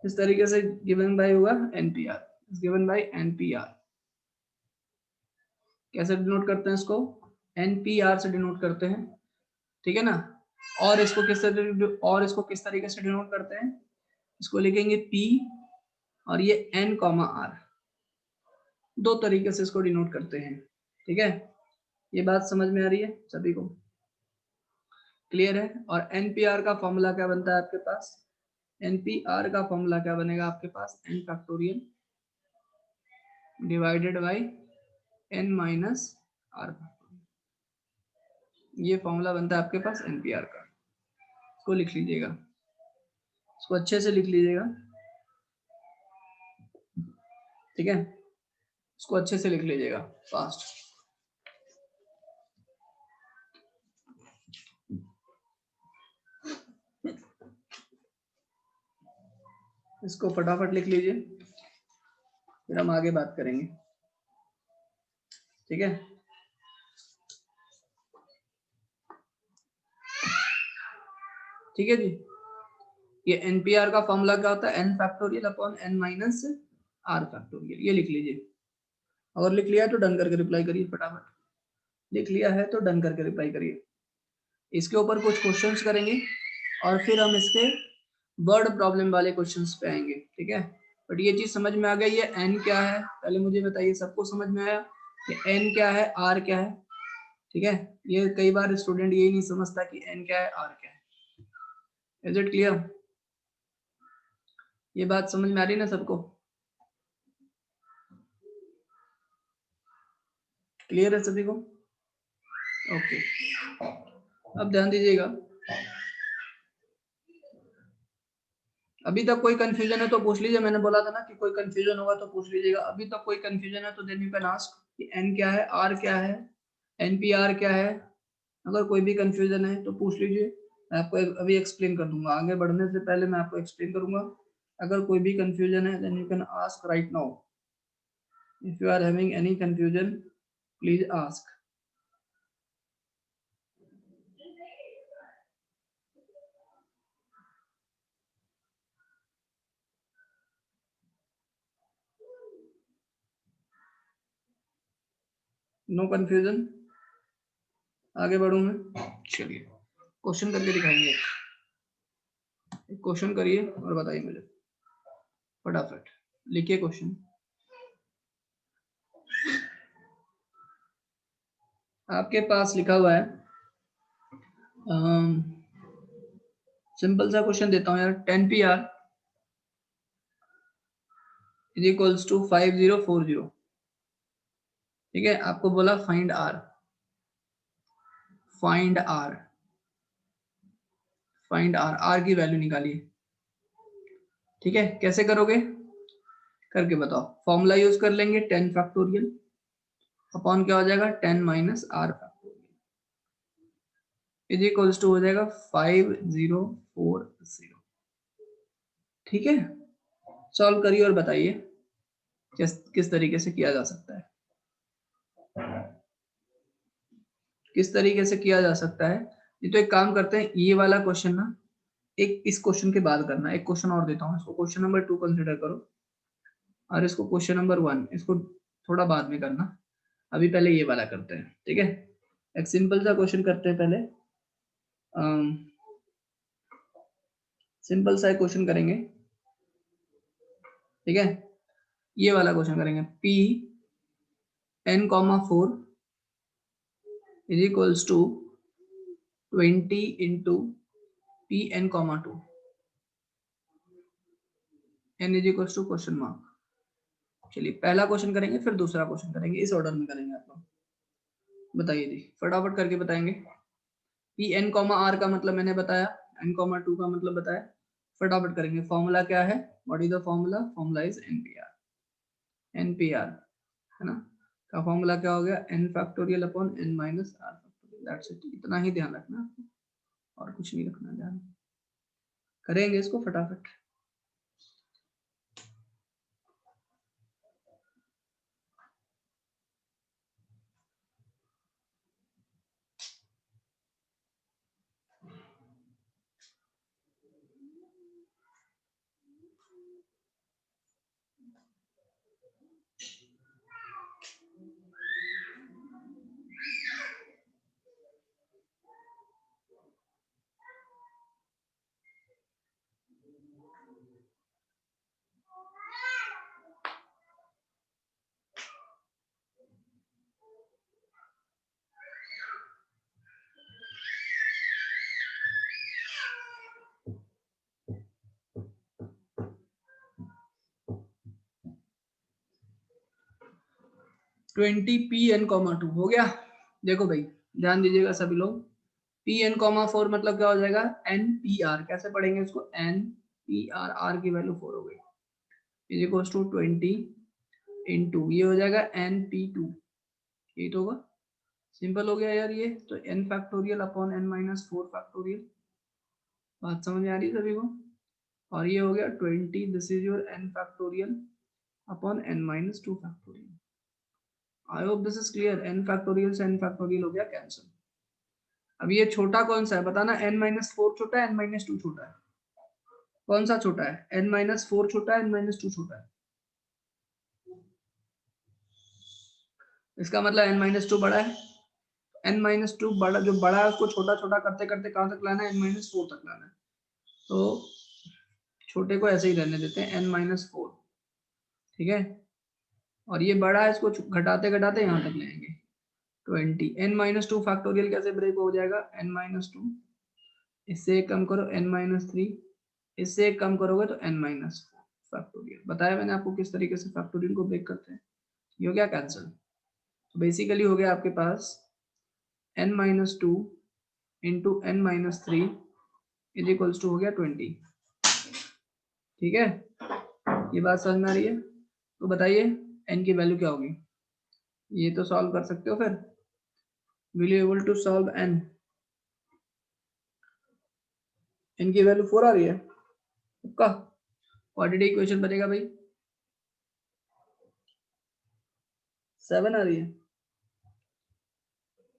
इस तरीके से given by होगा NPR, is given by NPR। कैसे denote करते हैं इसको? NPR से denote करते हैं, ठीक है ना। और इसको किस तरीके से डिनोट करते हैं? इसको लिखेंगे P और ये N, R, दो तरीके से इसको डिनोट करते हैं, ठीक है। ये बात समझ में आ रही है सभी को? क्लियर है? और NPR का फॉर्मूला क्या बनता है आपके पास? NPR का फॉर्मूला क्या बनेगा आपके पास? n factorial divided by n minus r factorial, ये फॉर्मूला बनता है आपके पास NPR का। इसको लिख लीजिएगा, इसको अच्छे से लिख लीजिएगा, ठीक है। इसको अच्छे से लिख लीजिएगा फास्ट। इसको फटाफट लिख लीजिए, फिर हम आगे बात करेंगे, ठीक है। ठीक है जी। ये NPR का फॉर्मूला क्या होता है? n factorial upon n minus r factorial, ये लिख लीजिए। अगर लिख लिया है तो डन करके रिप्लाई करिए फटाफट, लिख लिया है तो डन करके रिप्लाई करिए। इसके ऊपर कुछ क्वेश्चंस करेंगे और फिर हम इसके वर्ड प्रॉब्लम वाले क्वेश्चंस पे आएंगे, ठीक है। बट ये चीज समझ में आ गई है n क्या है? पहले मुझे बताइए, सबको समझ में आया कि n क्या है, r क्या है? ठीक है। ये कई बार स्टूडेंट यही नहीं समझता कि n क्या है, r क्या है। Is it clear? ये बात समझ में आ रही ना सबको? क्लियर है सभी को? ओके, अब ध्यान दीजिएगा, अभी तक कोई कंफ्यूजन है तो पूछ लीजिए। मैंने बोला था ना कि कोई कंफ्यूजन होगा तो पूछ लीजिएगा। अभी तक कोई कंफ्यूजन है तो देन यू कैन आस्क कि n क्या है, r क्या है, NPR क्या है। अगर कोई भी कंफ्यूजन है तो पूछ लीजिए, मैं आपको अभी एक्सप्लेन कर दूंगा। आगे बढ़ने से पहले मैं आपको एक्सप्लेन करूंगा। अगर कोई भी कंफ्यूजन है then you can ask right now. If you are having any confusion please ask. No confusion? आगे बढ़ूं मैं? चलिए क्वेश्चन करके दिखाएंगे। क्वेश्चन करिए और बताइए मुझे फटाफट, लिखिए क्वेश्चन। आपके पास लिखा हुआ है, सिंपल सा क्वेश्चन देता हूं यार। 10PR इज इक्वल्स टू 5040, ठीक है। आपको बोला find R, find R, find R, R की वैल्यू निकालिए, ठीक है। कैसे करोगे करके बताओ। फॉर्मूला यूज कर लेंगे 10 फैक्टोरियल अपॉन क्या हो जाएगा 10 minus R factorial is equals to हो जाएगा 5040, ठीक है। सॉल्व करिए और बताइए किस तरीके से किया जा सकता है, किस तरीके से किया जा सकता है। ये तो एक काम करते हैं, ये वाला क्वेश्चन ना एक इस क्वेश्चन के बाद करना। एक क्वेश्चन और देता हूँ, इसको क्वेश्चन नंबर 2 कंसिडर करो और इसको क्वेश्चन नंबर 1 इसको थोड़ा बाद में करना। अभी पहले ये वाला करते हैं, ठीक है। एक सिंपल सा क्वेश्चन करते हैं पहले, सिंपल सा क्वेश्चन करेंगे, ठीक है। ये वाला क्वेश्चन करेंगे, P n, 4 is equals to 20 into P n, 2 n is equals to question mark. चलिए पहला क्वेश्चन करेंगे फिर दूसरा क्वेश्चन करेंगे, इस ऑर्डर में करेंगे। आप लोग बताइए जी, फटाफट करके बताएंगे। P n, R का मतलब मैंने बताया, n, 2 का मतलब बताया। फटाफट करेंगे। फॉर्मूला क्या है? What is the formula? Formula is NPR, NPR है ना। का फॉर्मूला क्या हो गया, n factorial upon n minus r factorial, that's it. इतना ही ध्यान रखना आपको, और कुछ नहीं रखना ध्यान। करेंगे इसको फटाफट। Twenty P n comma two हो गया। देखो भाई ध्यान दीजिएगा सभी लोग, पी एन कॉमा फोर मतलब क्या हो जाएगा, एन पी आर। कैसे पढ़ेंगे इसको, एन पी आर, आर की वैल्यू 4 हो गई, इज इक्वल्स टू 20 इंटू ये हो जाएगा एन पी टू, ये तो होगा। सिंपल हो गया यार ये तो, n factorial upon n minus 4 factorial. बात समझ में आ रही है सभी को। और ये हो गया 20, this is your n factorial upon n minus 2 factorial. I hope this is clear. N factorial से एन फैक्टोरियल हो गया कैंसिल। अब ये छोटा कौन सा है बताना, n माइनस 4 छोटा है, n माइनस 2 छोटा है, कौन सा छोटा है, n माइनस 4 छोटा है, n माइनस 2 छोटा है। इसका मतलब n माइनस 2 बड़ा है। n माइनस 2 बड़ा, जो बड़ा है उसको छोटा छोटा करते करते कहां तक लाना है, n माइनस 4 तक लाना है। तो छोटे को ऐसे ही रहने देते हैं, n माइनस 4, ठीक है। और ये बड़ा है, इसको घटाते घटाते यहाँ तक लाएंगे 20। n माइनस 2 फैक्टोरियल कैसे ब्रेक हो जाएगा, n माइनस 2, इससे एक कम करो n माइनस 3, इससे एक कम करोगे तो n माइनस 4 फैक्टोरियल। बताया मैंने आपको किस तरीके से फैक्टोरियल को ब्रेक करते हैं। ये हो गया कैंसिल। तो बेसिकली हो गया आपके पास n minus 2 into n minus 3 is equals to हो गया 20। ठीक है, ये बात समझ में आ रही है। तो बताइए n की वैल्यू क्या होगी, ये तो सॉल्व कर सकते हो फिर। Will you able to solve n, n की वैल्यू 4 आ रही है आपका, क्वाड्रेटिक इक्वेशन बनेगा भाई 7 आ रही है।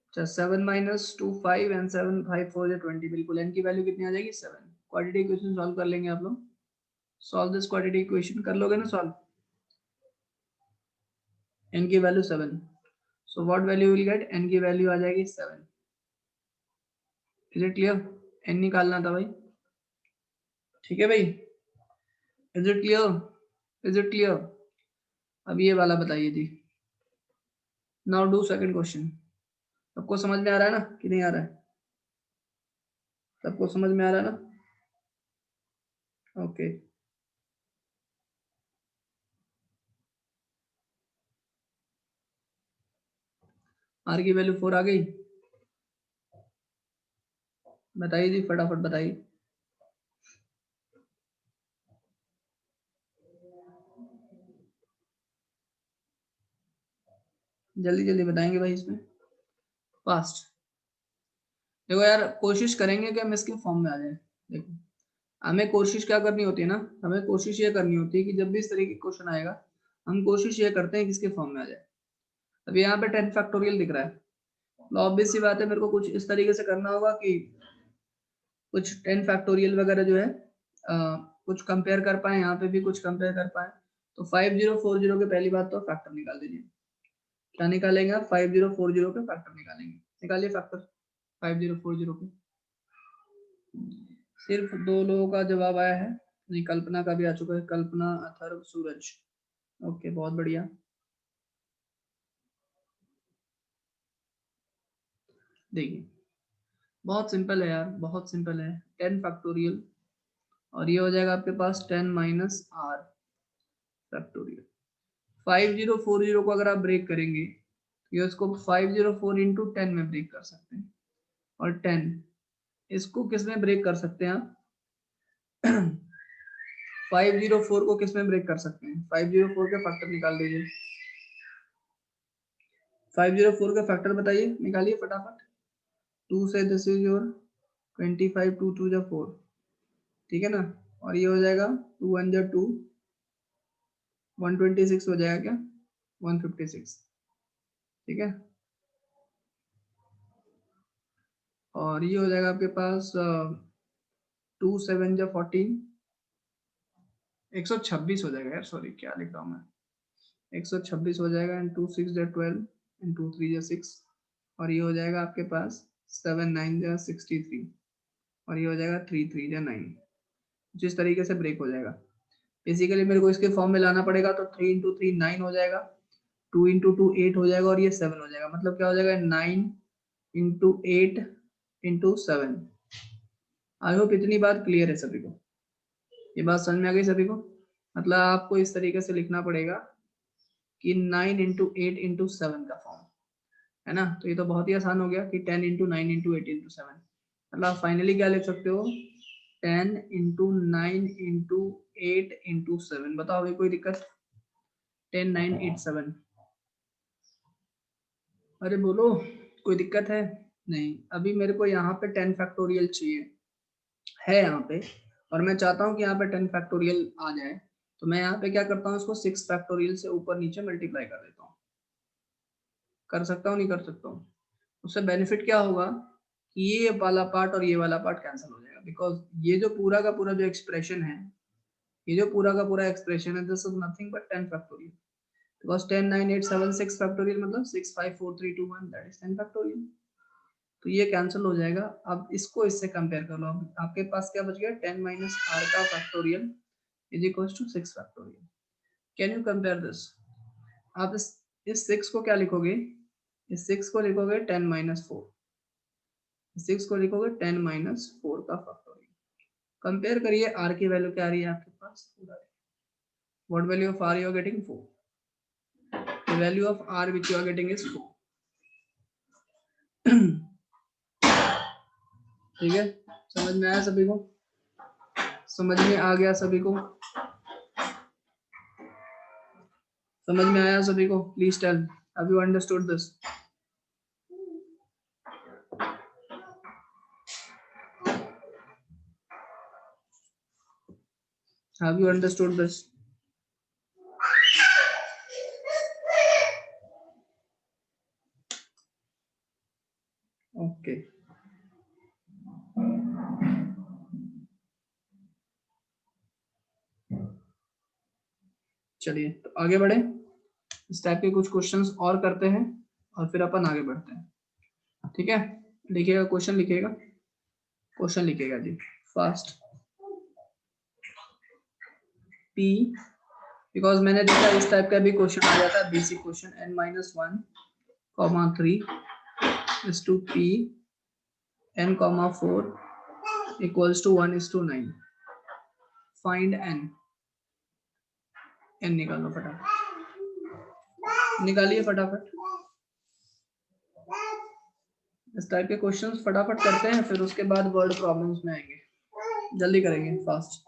अच्छा 7 माइनस 2 5 एंड 7 5 4 या 20, बिल्कुल n की वैल्यू कितनी आ जाएगी 7। क्वाड्रेटिक इक्वेशन सॉल्व कर लेंगे आप लोग। सॉल्व दिस क्वाड्रेटिक इक्वेशन, कर लोगे ना सॉल्व, n की value 7। So what value will get, n की वैल्यू आ जाएगी 7। इज इट क्लियर, n निकालना था भाई, ठीक है भाई। Is it clear, is it clear. अब ये वाला बताइए जी, नाउ डू सेकंड क्वेश्चन। सबको समझ में आ रहा है ना कि नहीं आ रहा है, सबको समझ में आ रहा है ना, ओके। आर की वैल्यू 4 आ गई, बताइए जी फटाफट बताइए। जल्दी जल्दी बताएंगे भाई इसमें, फास्ट। देखो यार कोशिश करेंगे कि हम इसके फॉर्म में आ जाए। देखो हमें कोशिश क्या करनी होती है ना, हमें कोशिश ये करनी होती है कि जब भी इस तरह की क्वेश्चन आएगा हम कोशिश ये करते हैं कि इसके फॉर्म में आ जाए। अब यहाँ पे 10 फैक्टोरियल दिख रहा है, तो ऑब्वियस सी बात है मेरे को कुछ इस तरीके से करना होगा कि कुछ 10 फैक्टोरियल वगैरह जो है कुछ कंपेयर कर पाए, यहाँ पे भी कुछ कंपेयर कर पाए। तो 5040 के पहली बात तो फैक्टर निकाल दीजिए। क्या निकालेंगे आप, 5040 के फैक्टर निकालेंगे। निकालिए फैक्टर 5040 के। सिर्फ 2 लोगों का जवाब आया है, नहीं कल्पना का भी आ चुका है, कल्पना, अथर्व, सूरज। ओके बहुत बढ़िया। देखिए बहुत सिंपल है यार, बहुत सिंपल है। 10 फैक्टोरियल और ये हो जाएगा आपके पास 10 माइनस आर फैक्टोरियल। 5040 को अगर आप ब्रेक करेंगे तो ये उसको 504 इंटू 10 में ब्रेक कर सकते हैं, और 10 इसको किस में ब्रेक कर सकते हैं आप 504 को किस में ब्रेक कर सकते हैं, 504 के फैक्टर निकाल दीजिए। 504 का फैक्टर बताइए, निकालिए फटाफट। 2 से दिस इज योर 25, 2 2 जा 4, ठीक है ना। और ये हो जाएगा 2 1 जा 2, 126 हो जाएगा क्या, 156, ठीक है। और ये हो जाएगा आपके पास 2 7 जा 14, 126 हो जाएगा यार, सॉरी क्या लिख रहा हूँ मैं, 126 हो जाएगा, एंड 2 6 जा 12, एंड 2 3 जा 6, और ये हो जाएगा आपके पास 7 9 जा 63, और ये हो जाएगा 3 3 जा 9। जिस तरीके से ब्रेक हो जाएगा, बेसिकली मेरे को इसके फॉर्म में लाना पड़ेगा, तो 3 इंटू 3 9 हो जाएगा, 2 इंटू 2 8 हो जाएगा, और ये 7 हो जाएगा। मतलब क्या हो जाएगा, 9 इंटू 8 इंटू 7। आई होप इतनी बात क्लियर है सभी को, ये बात समझ में आ गई सभी को। मतलब आपको इस तरीके से लिखना पड़ेगा कि 9 इंटू 8 इंटू 7 का फॉर्म है ना। तो ये तो बहुत ही आसान हो गया कि 10 इंटू 9 इंटू 8 इंटू 7। मतलब फाइनली क्या लिख सकते हो, 10 इंटू 9 इंटू 8 इंटू 7। बताओ अभी कोई दिक्कत, 10 9 8 7। अरे बोलो, कोई दिक्कत है? नहीं, अभी मेरे को यहाँ पे 10 फैक्टोरियल चाहिए है यहाँ पे, और मैं चाहता हूँ कि यहाँ पे 10 फैक्टोरियल आ जाए। तो मैं यहाँ पे क्या करता हूँ, इसको 6 फैक्टोरियल से ऊपर नीचे मल्टीप्लाई कर देता हूँ। कर सकता हूँ, नहीं कर सकता हूँ? उससे बेनिफिट क्या होगा कि ये वाला पार्ट और ये वाला पार्ट कैंसिल हो जाएगा, बिकॉज ये जो पूरा का पूरा जो एक्सप्रेशन है, ये जो पूरा का पूरा एक्सप्रेशन है, this is nothing but 10 factorial. Because 10 9 8 7 6 factorial मतलब 6 5 4 3 2 1, दैट इज 10 फैक्टोरियल। तो ये कैंसिल हो जाएगा। अब इसको इससे कंपेयर कर लो, अब आपके पास क्या बच गया, 10 माइनस आर का factorial is equals to 6 factorial. Can you compare this? आप इस 6 को क्या लिखोगे, इस 6 को लिखोगे 10 माइनस 4, 6 को लिखोगे 10 माइनस 4 का फैक्टोरियल। कंपेयर करिए, आर की वैल्यू क्या आ रही है आपके पास, what value of R you are getting, 4। The value of r which you are getting is 4. ठीक है, समझ में आया सभी को? समझ में आ गया सभी को? समझ में आया सभी को? Please tell, have you understood this? Have you understood this? Okay, चलिए तो आगे बढ़े, इस टाइप के कुछ क्वेश्चंस और करते हैं और फिर अपन आगे बढ़ते हैं। ठीक है, लिखिएगा क्वेश्चन, लिखिएगा क्वेश्चन, लिखिएगा जी फास्ट। पी, बिकॉज मैंने देखा इस टाइप का भी क्वेश्चन आ जाता है, basic question, n-1, 3 is to p n, 4 equals to 1 is to 9. Find n. n निकालो फटाफट, निकालिए फटाफट। इस टाइप के क्वेश्चंस फटाफट करते हैं, फिर उसके बाद वर्ड प्रॉब्लम्स में आएंगे। जल्दी करेंगे, fast.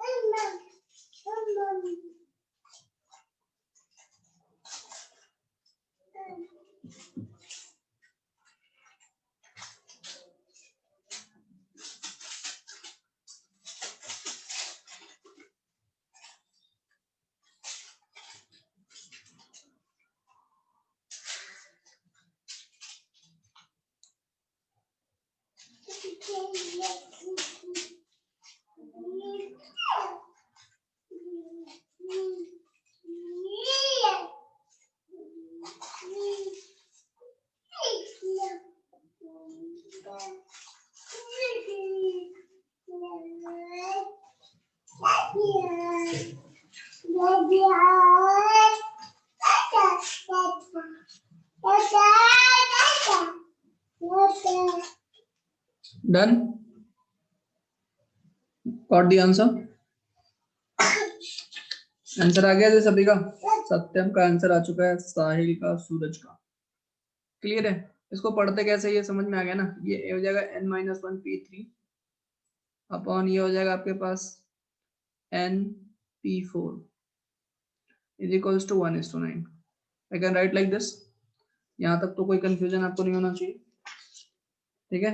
Done, got the answer? Answer आ गया जी सभी का? सत्यम का आंसर आ चुका है, साहिल का, सूरज का। क्लियर है? इसको पढ़ते कैसे, ये समझ में आ गया ना? ये हो जाएगा n-1 p3 अपॉन ये हो जाएगा आपके पास n p4 is equals to 1 is to 9. I can write like this, यहाँ तक तो कोई कंफ्यूजन आपको नहीं होना चाहिए, ठीक है।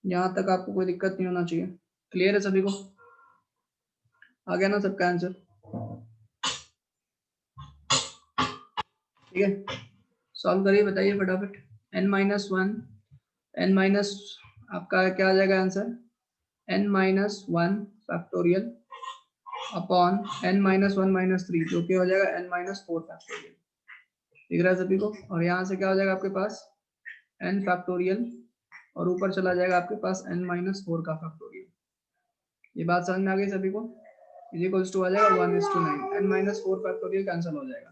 यहाँ तक आपको कोई दिक्कत नहीं होना चाहिए, क्लियर है सभी को, आ गया ना सबका आंसर, ठीक है। सॉल्व करिए, बताइए फटाफट। n-1, n- आपका क्या आ जाएगा answer, n-1 factorial upon n-1 - 3 जो कि हो जाएगा n-4 फैक्टोरियल, दिख रहा है सभी को। और यहाँ से क्या हो जाएगा आपके पास n फैक्टोरियल और ऊपर चला जाएगा आपके पास n-4 का फैक्टोरियल। ये बात समझ में आ गई सभी को, इज इक्वल्स टू आ जाएगा 1:9, n-4 फैक्टोरियल कैंसिल हो जाएगा।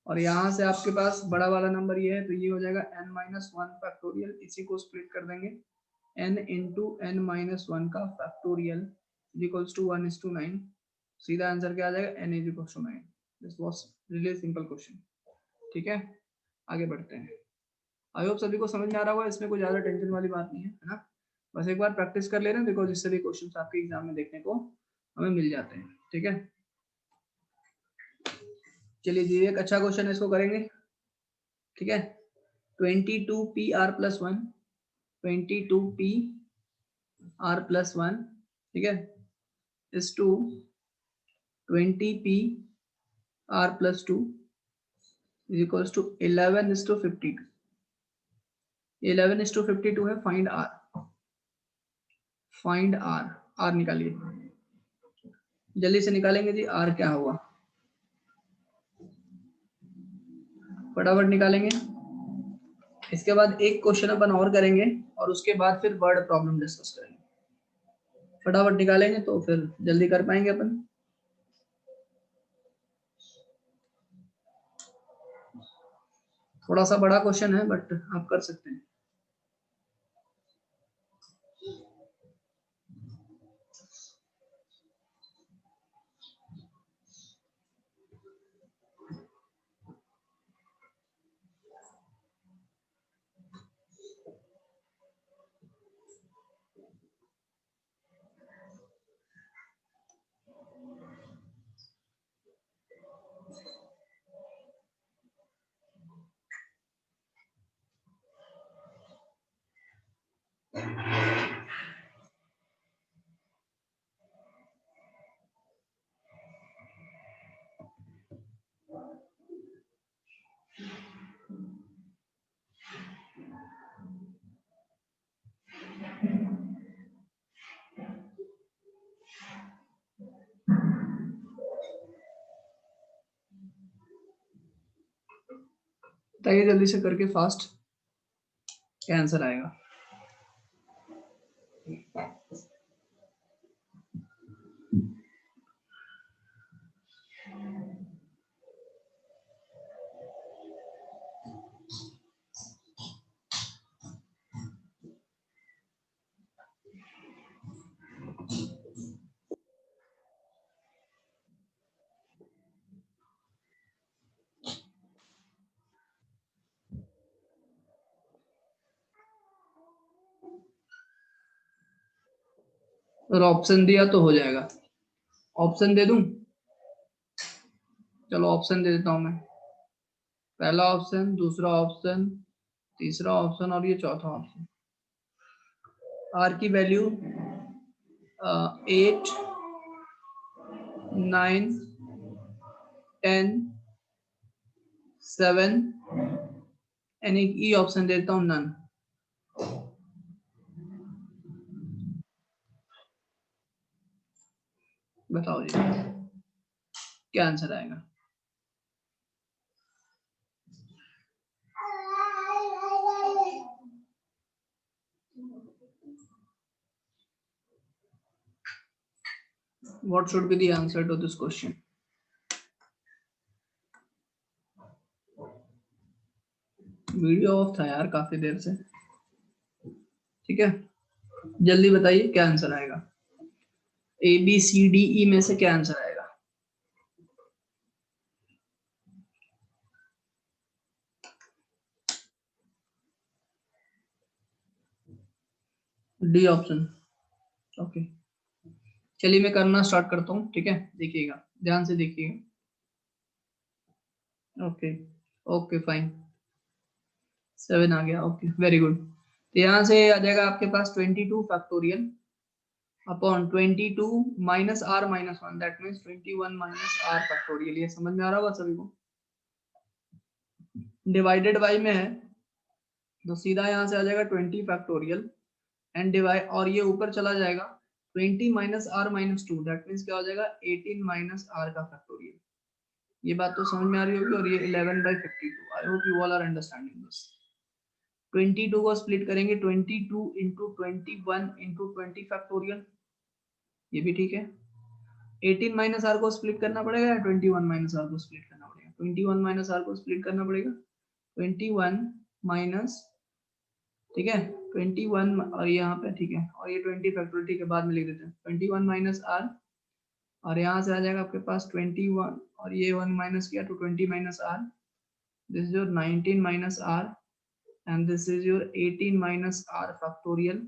और यहाँ से आपके पास बड़ा वाला नंबर ये है तो ये हो जाएगा n-1 फैक्टोरियल, इसी को स्प्लिट कर देंगे n इंटू n-1 का फैक्टोरियल इज इक्वल्स टू 1:9। सीधा आंसर क्या आ जाएगा, n is equals to 9। This was really simple question, ठीक है। आगे बढ़ते हैं, आई होप सभी को समझ में आ रहा होगा, इसमें कोई ज्यादा टेंशन वाली बात नहीं है ना। बस एक बार प्रैक्टिस कर ले रहे हैं, बिकॉज इससे भी क्वेश्चंस आपके एग्जाम में देखने को हमें मिल जाते हैं, ठीक है। चलिए जी, एक अच्छा क्वेश्चन इसको करेंगे, ठीक है। 22p r+1, 22p r+1, ठीक है, is to 20p r+2 is equals to 11:52। 11:52 है, find r, find r, r निकालिए, जल्दी से निकालेंगे जी, r क्या हुआ, फटाफट निकालेंगे। इसके बाद एक क्वेश्चन अपन और करेंगे और उसके बाद फिर वर्ड प्रॉब्लम डिस्कस करेंगे। फटाफट निकालेंगे तो फिर जल्दी कर पाएंगे अपन। थोड़ा सा बड़ा क्वेश्चन है बट आप कर सकते हैं। बताइए जल्दी से करके फास्ट, क्या आंसर आएगा। और ऑप्शन दिया तो हो जाएगा, ऑप्शन दे दूं, चलो ऑप्शन दे देता हूं मैं। पहला ऑप्शन, दूसरा ऑप्शन, तीसरा ऑप्शन और ये चौथा ऑप्शन। आर की वैल्यू 8, 9, 10, 7 यानी ई ऑप्शन देता हूं, नन। बताओ जी क्या आंसर आएगा। What should be the answer to this question? Video of था यार काफी देर से, ठीक है। जल्दी बताइए क्या आंसर आएगा, A B C D E में से क्या आंसर आएगा। D option, okay. चलिए मैं करना स्टार्ट करता हूँ, ठीक है, देखिएगा ध्यान से देखिएगा। ओके ओके फाइन, 7 आ गया, ओके वेरी गुड। तो यहाँ से आ जाएगा आपके पास 22 factorial upon 22 minus r minus 1, that means 21 minus r factorial. ये समझ में आ रहा होगा सभी को? डिवाइडेड बाई में है तो सीधा यहाँ से आ जाएगा 20 फैक्टोरियल एंड डिवाइड, और ये ऊपर चला जाएगा 20 minus r minus 2, that means क्या हो जाएगा 18 माइनस आर का फैक्टोरियल। ये बात तो समझ में आ रही होगी। और ये 11/52। I hope you all are understanding this. 22 को स्प्लिट करेंगे 22 इंटू 21 इंटू 20 फैक्टोरियल, ये भी ठीक है। 18 माइनस आर को स्प्लिट करना पड़ेगा या 21 माइनस आर को स्प्लिट करना पड़ेगा? 21 माइनस आर को स्प्लिट करना पड़ेगा। 21 माइनस, ठीक है 21, और यहाँ पे ठीक है, और ये 20 फैक्टोरियल ठीक है, बाद में लिख देते हैं। 21 माइनस आर, और यहाँ से आ जाएगा आपके पास 21, और ये 1 माइनस किया तो 20 minus r, this is your 19 minus r and this is your 18 minus r factorial,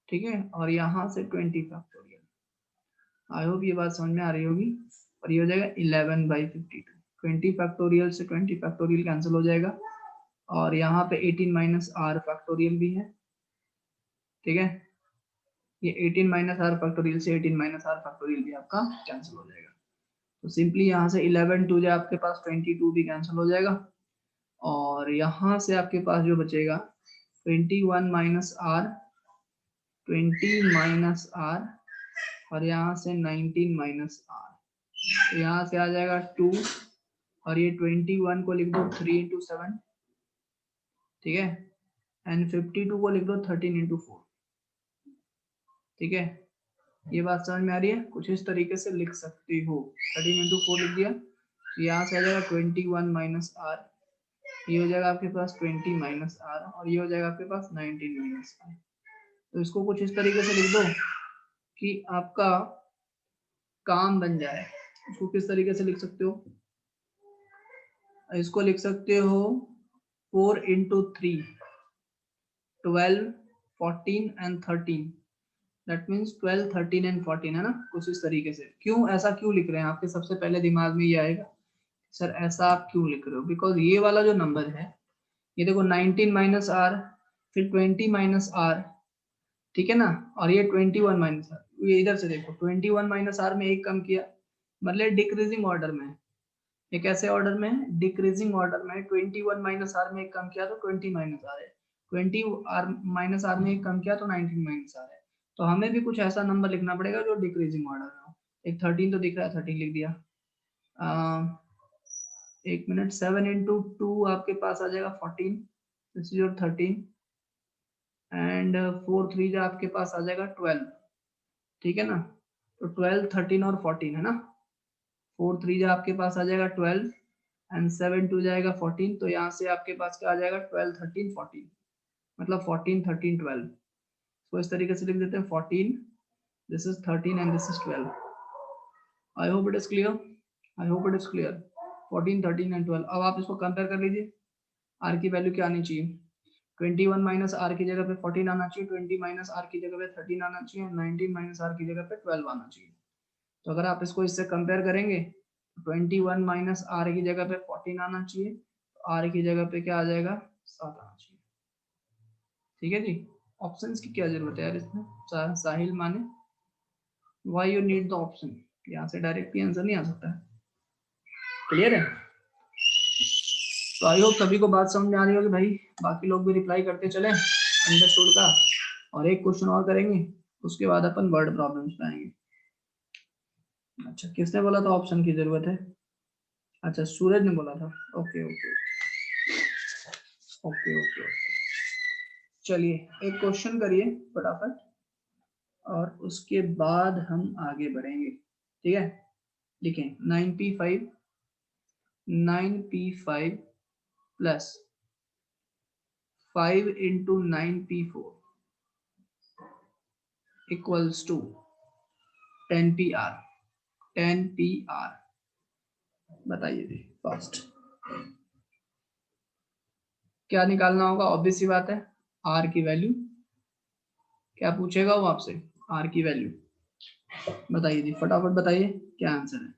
ठीक है, और यहाँ से 20 फैक्टोरियल। आई होप ये बात समझ में आ रही होगी। और ये हो जाएगा 11/52। 20 फैक्टोरियल से 20 फैक्टोरियल कैंसिल हो जाएगा, और यहाँ पे 18 माइनस आर फैक्टोरियल भी है, ठीक है। ये 18 माइनस आर फैक्टोरियल से 18 माइनस आर फैक्टोरियल भी आपका कैंसिल हो जाएगा। तो सिंपली यहाँ से 11 2 जो आपके पास 22 भी कैंसिल हो जाएगा, और यहाँ से आपके पास जो बचेगा 21 माइनस आर, 20 माइनस आर, और यहाँ से 19 माइनस आर, तो यहाँ से आ जाएगा 2, और ये 21 को लिख दो 3 इंटू 7, ठीक है, एंड 52 को लिख दो 13 इंटू 4, ठीक है। ये बात समझ में आ रही है? कुछ इस तरीके से लिख सकते हो। 13 इंटू 4 लिख दिया, तो यहाँ से आ जाएगा 21 माइनस आर, ये हो जाएगा आपके पास 20 माइनस आर, और ये हो जाएगा आपके पास 19 माइनस आर। तो इसको कुछ इस तरीके से लिख दो कि आपका काम बन जाए। इसको किस तरीके से लिख सकते हो? इसको लिख सकते हो 4 into 3, 12, 14 and 13, that means 12, 13 and 14, है ना, कुछ इस तरीके से। क्यों ऐसा क्यों लिख रहे हैं? आपके सबसे पहले दिमाग में ये आएगा, सर ऐसा आप क्यों लिख रहे हो? बिकॉज ये वाला जो नंबर है, ये देखो 19 माइनस आर, फिर 20 माइनस आर, ठीक है ना, और ये 21 माइनस आर, ये इधर से देखो 21 माइनस आर में एक कम किया, मतलब डिक्रीजिंग ऑर्डर में। ये कैसे ऑर्डर में है? डिक्रीजिंग ऑर्डर में। 21 माइनस आर में एक कम किया तो 20 माइनस आर है, 20 आर माइनस आर में एक कम किया तो 19 माइनस आर है। तो हमें भी कुछ ऐसा नंबर लिखना पड़ेगा जो डिक्रीजिंग ऑर्डर में हो। एक 13 तो दिख रहा है, 13 लिख दिया। एक मिनट, 7 इंटू 2 आपके पास आ जाएगा 14, दिस इज योर 13, एंड 4 3 जो आपके पास आ जाएगा 12, ठीक है ना। तो 12, 13 और 14 है ना, 4 3 जो आपके पास आ जाएगा 12 एंड 7 2 जाएगा 14, तो यहाँ से आपके पास क्या आ जाएगा 12 13 14, मतलब 14 13 12। तो इस तरीके से लिख देते हैं 14, this is 13 and this is 12। I hope it is clear, I hope it is clear. 14 13 and 12। अब आप इसको कंपेयर कर लीजिए, आर की वैल्यू क्या आनी चाहिए? 21 माइनस आर की जगह पे 14 आना चाहिए, 20 माइनस आर की जगह पे 13 आना चाहिए, 19 माइनस आर की जगह पे 12 आना चाहिए। तो अगर आप इसको इससे कंपेयर करेंगे, 21 माइनस आर की जगह पे 14 आना चाहिए, तो आर की जगह पे क्या आ जाएगा 7 आना चाहिए, ठीक है जी। ऑप्शंस की क्या जरूरत है यार इसमें? साहिल माने why you need the option, यहाँ से डायरेक्टली आंसर नहीं आ सकता है। क्लियर है? तो आई होप सभी को बात समझ में आ रही होगी भाई। बाकी लोग भी रिप्लाई करते चले अंडरस्टूड का, और एक क्वेश्चन और करेंगे, उसके बाद अपन वर्ड प्रॉब्लम्स पे आएंगे। अच्छा, किसने बोला था ऑप्शन की जरूरत है? अच्छा, सूरज ने बोला था। Okay okay okay okay. चलिए एक क्वेश्चन करिए फटाफट, और उसके बाद हम आगे बढ़ेंगे, ठीक है। लिखें 9p5 plus 5 into 9p4 equals to 10pr। 10pr बताइए जी फास्ट। क्या निकालना होगा? ऑब्वियस सी बात है, आर की वैल्यू। क्या पूछेगा वो आपसे? आर की वैल्यू बताइए जी, फटाफट बताइए क्या आंसर है।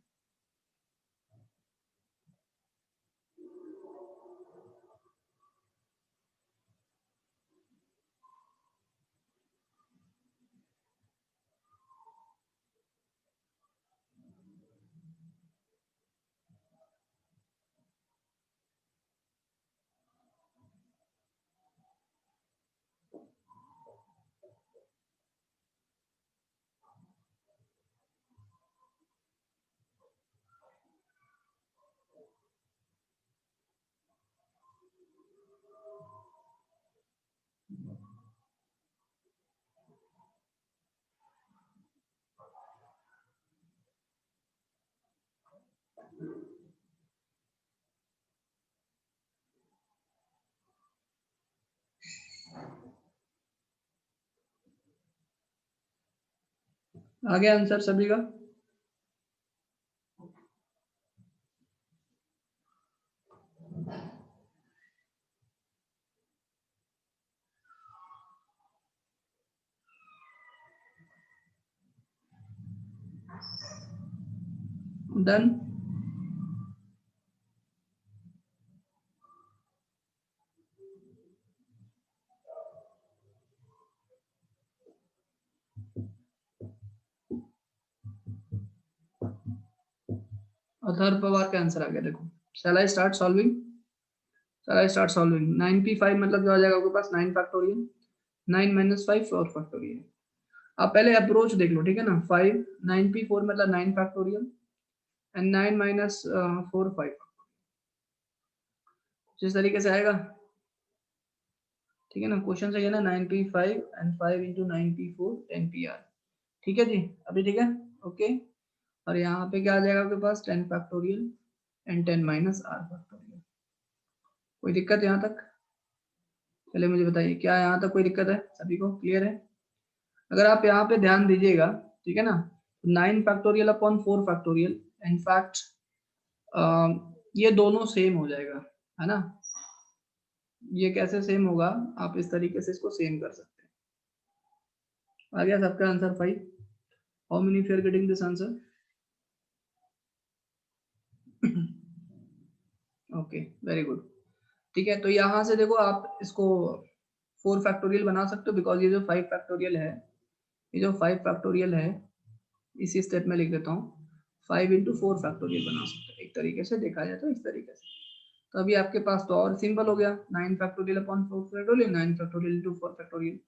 आ गया आंसर सभी का? डन। अथर्व पवार का आंसर आ गया देखो। Shall I start solving? Shall I start solving? 9p5 मतलब क्या हो जाएगा आपके पास? 9 फैक्टोरियल, 9 - 5 4 फैक्टोरियल। आप पहले अप्रोच देख लो, ठीक है ना। 5 9p4 मतलब 9 फैक्टोरियल एंड 9 - 4 5, जिस तरीके से आएगा, ठीक है ना। क्वेश्चन से ये ना 9p5 एंड 5 × 9p4 10pr, ठीक है जी, अभी ठीक है, ओके। और यहाँ पे क्या आ जाएगा आपके पास? 10 फैक्टोरियल एंड 10 - r फैक्टोरियल। कोई दिक्कत यहाँ तक? पहले मुझे बताइए, क्या यहाँ तक कोई दिक्कत है? सभी को क्लियर है? अगर आप यहाँ पे ध्यान दीजिएगा, ठीक है ना, 9 फैक्टोरियल अपॉन 4 फैक्टोरियल, इनफैक्ट ये दोनों सेम हो जाएगा, है ना। ये कैसे सेम होगा? आप इस तरीके से इसको सेम कर सकते हैं। आ गया सबका answer 5? How many if you are getting this answer? Okay, very good, ठीक है। तो यहाँ से देखो आप इसको 4 फैक्टोरियल बना सकते हो, बिकॉज ये जो 5 फैक्टोरियल है, ये जो 5 फैक्टोरियल है, इसी स्टेप में लिख देता हूँ, 5 × 4 फैक्टोरियल बना सकते हैं। एक तरीके से देखा जाए तो इस तरीके से। तो अभी आपके पास तो और सिंपल हो गया, 9 factorial upon 4 factorial, 9 factorial × 4 factorial.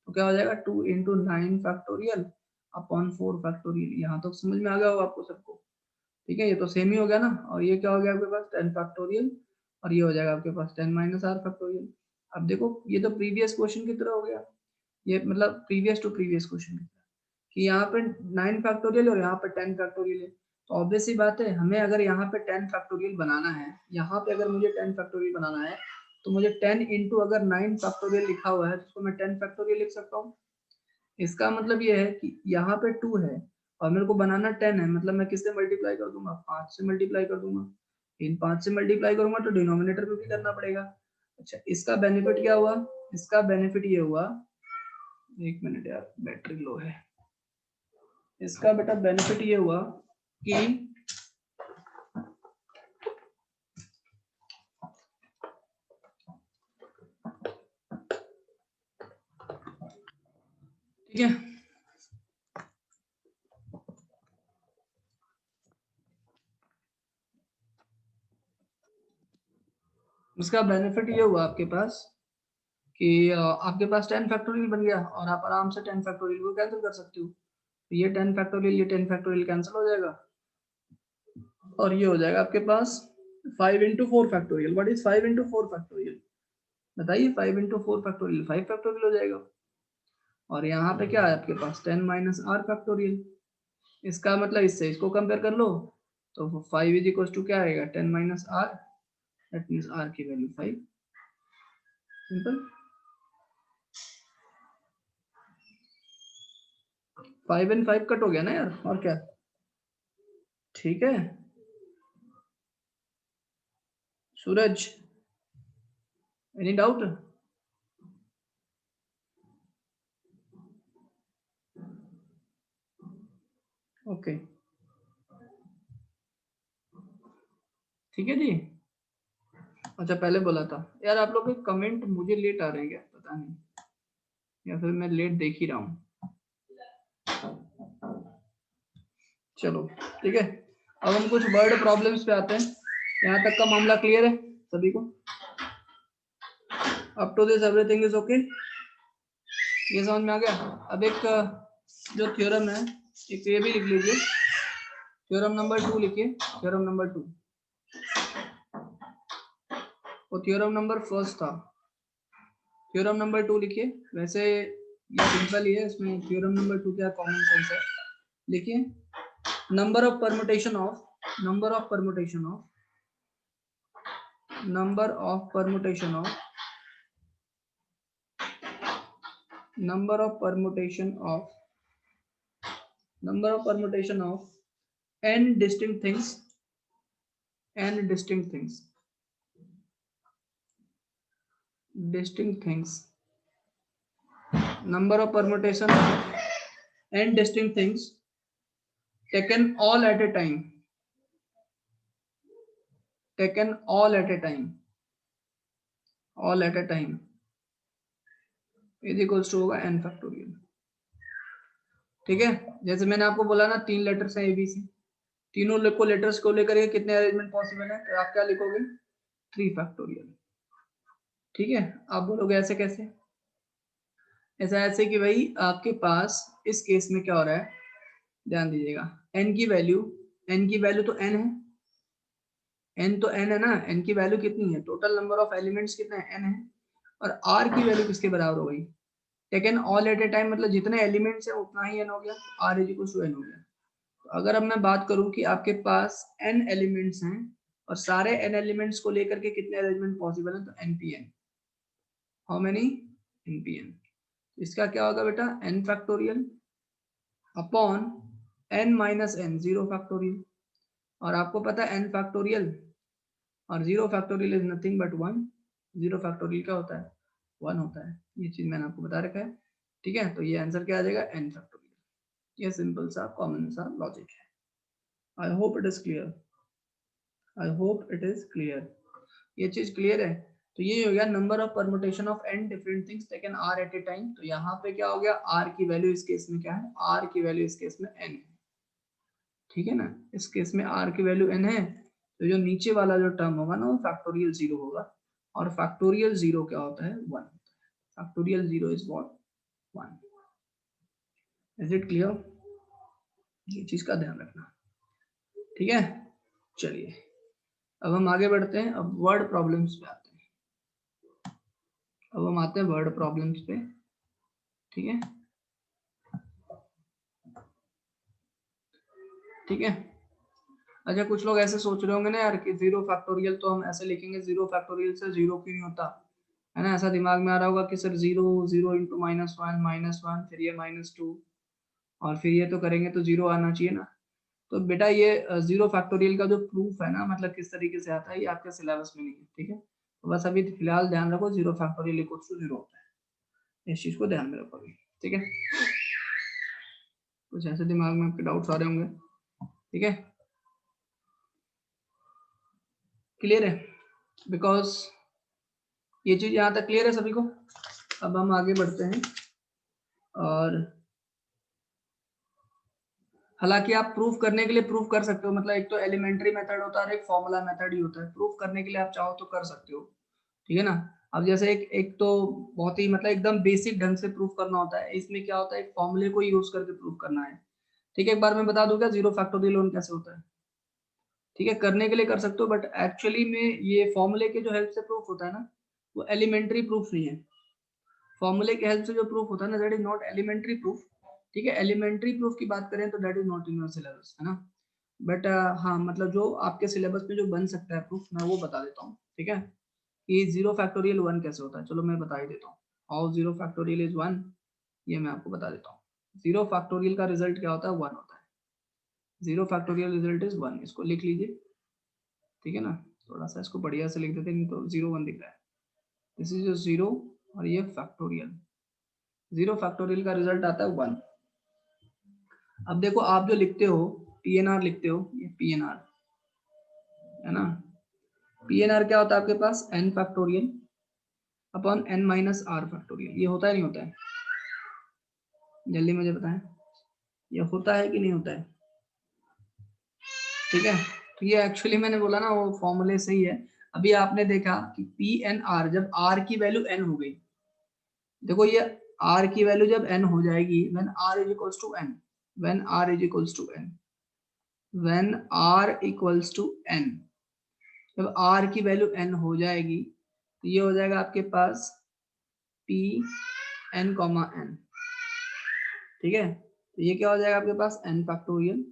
तो क्या हो जाएगा? 2 × 9 फैक्टोरियल अपॉन 4 फैक्टोरियल। यहाँ तो समझ में आ गया होगा आपको सबको, ठीक है। ये तो सेम ही हो गया ना। और ये क्या हो गया आपके पास? 10 फैक्टोरियल, और ये हो जाएगा आपके पास 10 - r फैक्टोरियल। अब देखो ये तो प्रीवियस क्वेश्चन की तरह हो गया, ये मतलब प्रीवियस टू प्रीवियस क्वेश्चन की तरह, कि यहाँ पे 9 फैक्टोरियल और यहाँ पे 10 फैक्टोरियल है। तो ऑब्वियस सी बात है, हमें अगर यहाँ पे 10 फैक्टोरियल बनाना है, यहाँ पे अगर मुझे 10 फैक्टोरियल बनाना है, तो मुझे 10 × अगर 9 फैक्टोरियल लिखा हुआ है, तो मैं 10 फैक्टोरियल लिख सकता हूँ। इसका मतलब ये है कि यहाँ पे 2 है और मेरे को बनाना 10 है, मतलब मैं किससे मल्टीप्लाई कर दूंगा? 5 से मल्टीप्लाई कर दूंगा। इन 5 से मल्टीप्लाई करूंगा तो डिनोमिनेटर पे भी करना पड़ेगा। अच्छा, इसका बेनिफिट क्या हुआ? इसका बेनिफिट ये हुआ, एक मिनट यार बैटरी लो है। इसका बेटा बेनिफिट ये हुआ कि ठीक है, इसका बेनिफिट ये हुआ आपके पास कि आपके पास 10 फैक्टोरियल बन गया और आप आराम से 10 फैक्टोरियल को कैंसिल कर सकते हो। तो ये 10 फैक्टोरियल, ये 10 फैक्टोरियल कैंसिल हो जाएगा और ये हो जाएगा आपके पास 5 × 4 फैक्टोरियल। What is 5 × 4 factorial? बताइए। 5 × 4 फैक्टोरियल 5 फैक्टोरियल हो जाएगा। और यहाँ पे क्या है आपके पास? 10 - r फैक्टोरियल। इसका मतलब इससे इसको कंपेयर कर लो, तो 5 = क्या आएगा? 10 - r, दैट मींस r की वैल्यू 5। सिंपल। 5 and 5 कट हो गया ना यार, और क्या? ठीक है सूरज, एनी डाउट? ओके, ठीक है जी। अच्छा, पहले बोला था यार, आप लोग के कमेंट मुझे लेट आ रहे हैं क्या? पता नहीं, या फिर मैं लेट देख ही रहा हूँ। चलो ठीक है, अब हम कुछ वर्ड प्रॉब्लम्स पे आते हैं। यहाँ तक का मामला क्लियर है सभी को? Up to this everything is okay? ये समझ में आ गया? अब एक जो थ्योरम है, एक ये भी लिख लीजिए, थ्योरम नंबर 2 लिखिए। थ्योरम नंबर 2, वो थ्योरम नंबर फर्स्ट था। थ्योरम नंबर 2 लिखिए। वैसे ये सिंपल ही है, इसमें थ्योरम नंबर 2 क्या कॉमन सेंस है। लिखिए, number of permutation of number of permutation of number of permutation of n distinct things number of permutation of n distinct things taken all at a time is equals to होगा n factorial. ठीक है, जैसे मैंने आपको बोला ना 3 letters हैं ABC, तीनों को लेटर्स को लेकर के कितने अरेंजमेंट पॉसिबल है, तो आप क्या लिखोगे 3 फैक्टोरियल। ठीक है, आप बोलोगे ऐसे कैसे, ऐसा ऐसे कि भाई आपके पास इस केस में क्या हो रहा है, ध्यान दीजिएगा, n की वैल्यू तो n है, n तो n है ना, n की वैल्यू कितनी है, टोटल नंबर ऑफ एलिमेंट्स कितना है n है, और r की वैल्यू किसके बराबर हो गई, taken all at a time, मतलब जितने एलिमेंट्स है उतना ही n हो गया, r is equal to n हो गया। तो अगर अब मैं बात करूं कि आपके पास n एलिमेंट्स हैं और सारे n एलिमेंट्स को लेकर के कितने अरेंजमेंट पॉसिबल है, तो npn, हाउ मेनी npn, इसका क्या होगा बेटा n factorial upon n minus n, 0 factorial, और आपको पता है n फैक्टोरियल और 0 factorial is nothing but 1, 0 factorial क्या होता है 1 होता है, ये चीज मैंने आपको बता रखा है। ठीक है, तो ये आंसर क्या आ जाएगा n फैक्टोरियल। ये सिंपल सा कॉमन सा लॉजिक है। I hope it is clear, ये चीज क्लियर है। तो ये हो गया number of permutation of n different things taken r at a time. तो यहाँ पे क्या हो गया, r की वैल्यू इस केस में क्या है, r की वैल्यू इस केस में n है। ठीक है ना, इस केस में r की वैल्यू n है, तो जो नीचे वाला जो टर्म होगा ना वो फैक्टोरियल 0 होगा, और फैक्टोरियल 0 क्या होता है 1, factorial 0 is what 1। Is it clear, ये चीज का ध्यान रखना। ठीक है, चलिए अब हम आगे बढ़ते हैं, अब वर्ड प्रॉब्लम्स पे आते हैं, अब हम आते हैं वर्ड प्रॉब्लम्स पे। ठीक है, ठीक है, अच्छा कुछ लोग ऐसे सोच रहे होंगे ना यार कि 0 फैक्टोरियल तो हम ऐसे लिखेंगे, 0 फैक्टोरियल से 0 क्यों नहीं होता है ना, ऐसा दिमाग में आ रहा होगा कि सर 0 0 इंटू -1 फिर ये -2 और फिर ये तो करेंगे तो 0 आना चाहिए ना। तो बेटा ये 0 फैक्टोरियल का जो प्रूफ है ना, मतलब किस तरीके से आता है, ये आपके सिलेबस में नहीं है। ठीक है, तो बस अभी फिलहाल ध्यान रखो 0 फैक्टोरियल इक्वल्स टू 0 होता है, इस चीज को ध्यान में रखो अभी। ठीक है, कुछ ऐसे दिमाग में आपके डाउट्स आ रहे होंगे। ठीक है, क्लियर है, बिकॉज ये चीज यहाँ तक क्लियर है सभी को। अब हम आगे बढ़ते हैं, और हालांकि आप प्रूफ करने के लिए प्रूफ कर सकते हो, मतलब एक तो एलिमेंट्री मेथड होता है और एक फॉर्मूला मेथड ही होता है, प्रूफ करने के लिए आप चाहो तो कर सकते हो। ठीक है ना, अब जैसे एक तो बहुत ही मतलब एकदम बेसिक ढंग से प्रूफ करना होता है, इसमें क्या होता है एक फॉर्मूले को यूज करके प्रूफ करना है। ठीक है, एक बार मैं बता दूं क्या 0 फैक्टोरियल कैसे होता है। ठीक है, करने के लिए कर सकते हो, बट एक्चुअली में ये फॉर्मूले के जो हेल्प से प्रूफ होता है ना, वो एलिमेंट्री प्रूफ नहीं है। फॉर्मूले के हेल्प से जो प्रूफ होता है ना, that is not elementary proof. ठीक है, एलिमेंट्री प्रूफ की बात करें तो that is not in your syllabus, है ना। बट हाँ, मतलब जो आपके सिलेबस में जो बन सकता है प्रूफ, मैं वो बता देता हूँ। ठीक है, कि 0 फैक्टोरियल 1 कैसे होता है, चलो मैं बता ही देता हूँ। हाउ 0 फैक्टोरियल इज 1, ये मैं आपको बता देता हूँ। 0 फैक्टोरियल का रिजल्ट क्या होता है 1 होता है, 0 फैक्टोरियल रिजल्ट इज 1, इसको लिख लीजिए। ठीक है ना, थोड़ा सा इसको बढ़िया से लिख देते हैं, नहीं तो 0 1 दिख रहा है। दिस इज योर 0 और ये फैक्टोरियल, 0 फैक्टोरियल का रिजल्ट आता है 1। अब देखो आप जो लिखते हो PNR लिखते हो, ये PNR है ना, PNR क्या होता है आपके पास n factorial upon n minus r factorial, ये होता है नहीं होता है, जल्दी मुझे बताएं, ये होता है कि नहीं होता है। ठीक है, तो ये एक्चुअली मैंने बोला ना वो फॉर्मूले सही है। अभी आपने देखा कि PNR जब r की वैल्यू n हो गई, देखो ये r की वैल्यू जब n हो जाएगी, when r is equals to n, when r is equals to n, when r equals to n, जब r की वैल्यू n हो जाएगी तो ये हो जाएगा आपके पास p n, n। ठीक है, तो ये क्या हो जाएगा आपके पास n फैक्टोरियल,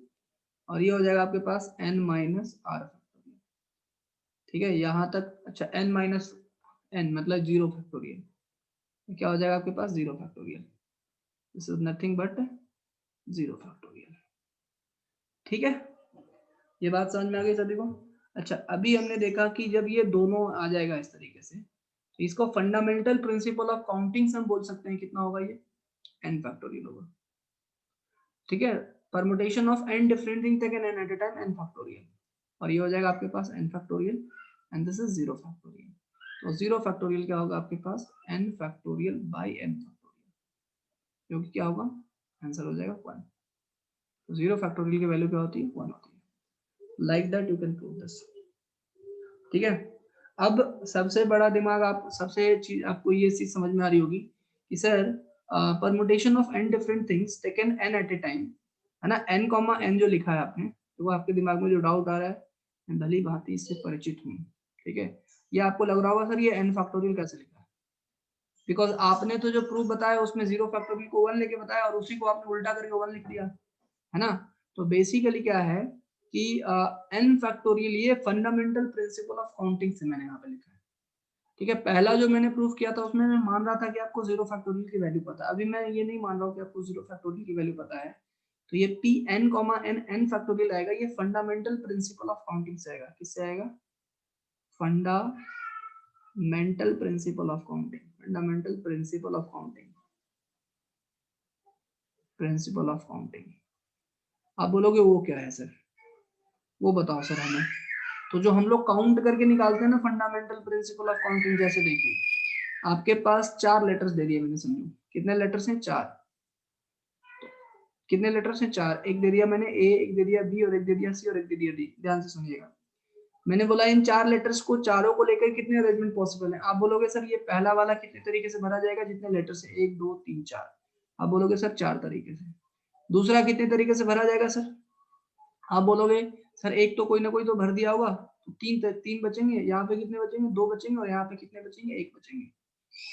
और ये हो जाएगा आपके पास n माइनस आर फैक्टोरियल। ठीक है, यहाँ तक। अच्छा, n माइनस n मतलब 0 फैक्टोरियल। क्या हो जाएगा आपके पास? 0 factorial. This is nothing but 0 factorial. ठीक है, ये बात समझ में आ गई सभी को? अच्छा, अभी हमने देखा कि जब ये दोनों आ जाएगा इस तरीके से, तो इसको फंडामेंटल प्रिंसिपल ऑफ काउंटिंग से हम बोल सकते हैं। कितना होगा ये? n फैक्टोरियल होगा। ठीक है, permutation of n different thing taken n eight a time n factorial. और ये हो जाएगा आपके पास n factorial and this is 0 factorial. तो 0 फैक्टोरियल क्या होगा आपके पास? n factorial by n factorial, जो कि क्या होगा? आंसर हो जाएगा 1। तो 0 फैक्टोरियल की वैल्यू क्या होती है? 1 होती है। Like that you can prove this. ठीक है, अब सबसे बड़ा दिमाग, आप सबसे चीज आपको ये चीज समझ में आ रही होगी कि sir permutation of n different things taken n at a time, है ना? n कॉमा n जो लिखा है आपने, तो वो आपके दिमाग में जो डाउट आ रहा है, मैं भली भांति इससे परिचित हूँ। ठीक है, ये आपको लग रहा होगा सर ये n फैक्टोरियल कैसे लिखा है, बिकॉज आपने तो जो प्रूफ बताया उसमें 0 फैक्टोरियल को 1 लेके बताया और उसी को आपने उल्टा करके 1 लिख दिया, है ना? तो बेसिकली क्या है कि n फैक्टोरियल ये फंडामेंटल प्रिंसिपल ऑफ काउंटिंग से मैंने यहाँ पे लिखा है। ठीक है, पहला जो मैंने प्रूफ किया था उसमें मैं मान रहा था कि आपको 0 फैक्टोरियल की वैल्यू पता है। अभी मैं ये नहीं मान रहा हूँ कि आपको 0 फैक्टोरियल की वैल्यू पता है। तो ये p n n n factorial आएगा, ये फंडामेंटल प्रिंसिपल ऑफ काउंटिंग से आएगा। किससे आएगा? Fundamental principle of counting. Fundamental principle of counting, principle of counting. आप बोलोगे वो क्या है सर? वो बताओ सर हमें। तो जो हम लोग काउंट करके निकालते हैं ना फंडामेंटल प्रिंसिपल ऑफ काउंटिंग, जैसे देखिए आपके पास 4 लेटर्स दे दिए मैंने, समझो कितने लेटर्स हैं? 4। कितने लेटर्स हैं? 4। एक दे दिया मैंने ए, एक दे दिया बी, और एक दे दिया सी, और एक दे दिया डी। ध्यान से सुनिएगा, मैंने बोला इन 4 लेटर्स को, चारों को लेकर कितने अरेंजमेंट पॉसिबल है। आप बोलोगे सर ये पहला वाला कितने तरीके से भरा जाएगा? जितने लेटर्स है 1 2 3 4। आप बोलोगे सर 4 तरीके से। दूसरा कितने तरीके से भरा जाएगा सर? आप बोलोगे सर एक तो कोई ना कोई तो भर दिया होगा, तो तीन बचेंगे। यहाँ पे कितने बचेंगे? 2 बचेंगे। और यहाँ पे कितने बचेंगे? 1 बचेंगे।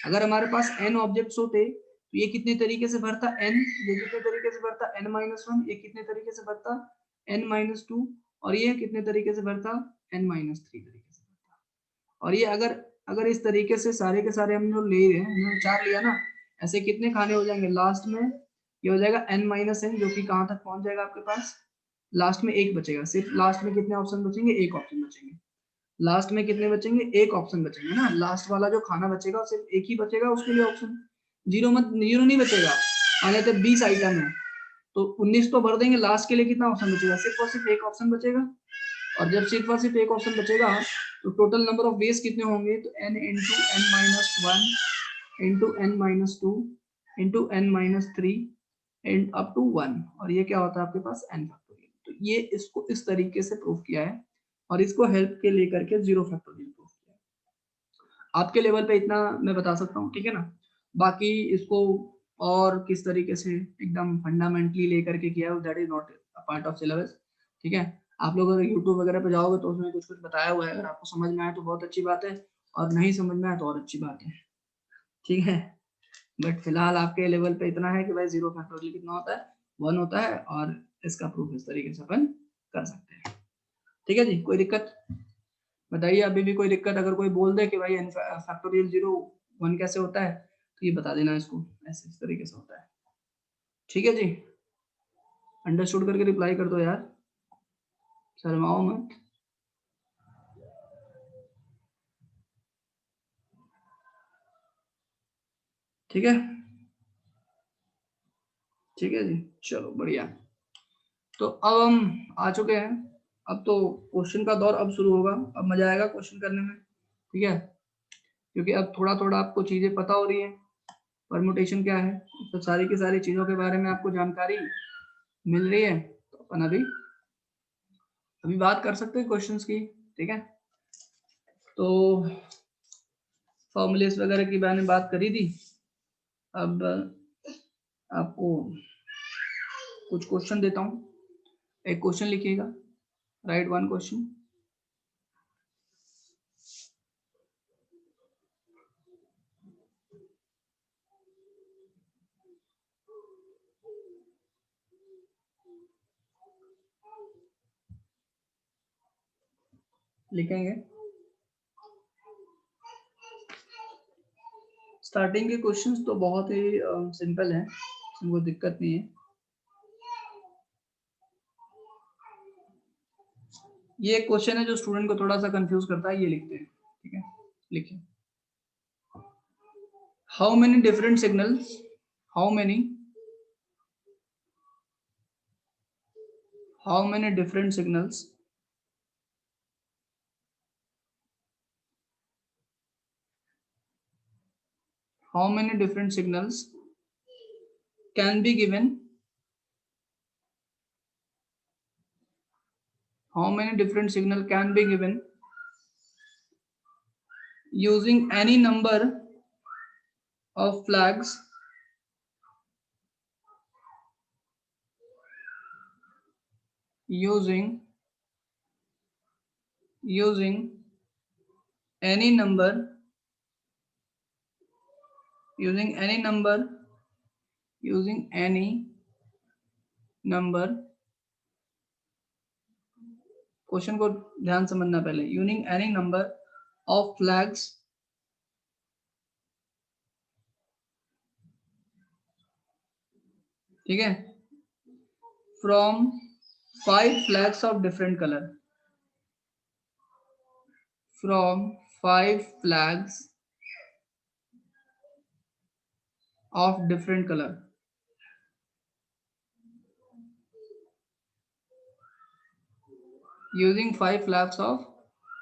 अगर हमारे पास n ऑब्जेक्ट्स होते तो ये कितने तरीके से भरता? n। ये कितने तरीके से भरता? n-1। ये कितने तरीके से भरता? n-2। और ये कितने तरीके से भरता? n-3 तरीके से भरता। और ये अगर अगर इस तरीके से सारे के सारे हम जो ले रहे हैं, हमने 4 लिया ना, ऐसे कितने खाने हो जाएंगे लास्ट में? ये हो जाएगा n-n, जो कि कहाँ तक पहुंच जाएगा आपके पास? लास्ट में 1 बचेगा। सिर्फ लास्ट में कितने ऑप्शन बचेंगे? 1 ऑप्शन बचेंगे। लास्ट में कितने बचेंगे? 1 ऑप्शन बचेंगे ना। लास्ट वाला जो खाना बचेगा सिर्फ एक ही बचेगा, उसके लिए ऑप्शन जीरो नहीं बचेगा। माने तो 20 आइटम है तो 19 तो भर देंगे, लास्ट के लिए कितना ऑप्शन बचेगा? सिर्फ और सिर्फ 1 ऑप्शन बचेगा। और जब सिर्फ और सिर्फ 1 ऑप्शन बचेगा तो टोटल नंबर ऑफ वेज कितने होंगे? तो n into n-1 into n-2 into n-3 and up to 1। और ये क्या होता है आपके पास? n factorial. तो ये इसको इस तरीके से प्रूफ किया है और इसको हेल्प के लेकर के 0 फैक्टोरियल प्रूफ किया है। आपके लेवल पे इतना मैं बता सकता हूँ, ठीक है ना? बाकी इसको और किस तरीके से एकदम फंडामेंटली लेकर के किया है, that is not part of syllabus. ठीक है, आप लोग अगर यूट्यूब वगैरह पे जाओगे तो उसमें कुछ कुछ बताया हुआ है। अगर आपको समझ में आए तो बहुत अच्छी बात है, और नहीं समझ में आए तो और अच्छी बात है। ठीक है, बट फिलहाल आपके लेवल पे इतना है कि भाई 0 फैक्टोरियल कितना होता है? 1 होता है। और इसका प्रूफ इस तरीके से अपन कर सकते हैं। ठीक है जी, कोई दिक्कत बताइए? अभी भी कोई दिक्कत? अगर कोई बोल दे कि भाई फैक्टोरियल 0 1 कैसे होता है, तो ये बता देना इसको, ऐसे इस तरीके से होता है। ठीक है जी, अंडरस्टूड करके रिप्लाई कर दो यार, शर्माओ मत। ठीक है, ठीक है जी, चलो बढ़िया। तो अब हम आ चुके हैं, अब तो क्वेश्चन का दौर अब शुरू होगा। अब मजा आएगा क्वेश्चन करने में। ठीक है, क्योंकि अब थोड़ा थोड़ा आपको चीजें पता हो रही है, परमुटेशन क्या है, तो सारी की सारी चीजों के बारे में आपको जानकारी मिल रही है। तो अपन अभी अभी बात कर सकते हैं क्वेश्चंस की। ठीक है, तो फॉर्मूलेस वगैरह की मैंने बात करी थी। अब आपको कुछ क्वेश्चन देता हूँ, एक क्वेश्चन लिखिएगा, राइट 1 क्वेश्चन। लिखेंगे। स्टार्टिंग के क्वेश्चंस तो बहुत ही सिंपल हैं, कोई दिक्कत नहीं है। ये एक क्वेश्चन है जो स्टूडेंट को थोड़ा सा कंफ्यूज करता है, ये लिखते हैं, ठीक है। लिखिए, how many different signals, how many different signals can be given, how many different signal can be given using any number of flags using any number using any number question को ध्यान समझना पहले, using any number of flags ठीक है, from 5 flags of different color, from 5 flags of different color, using 5 flags of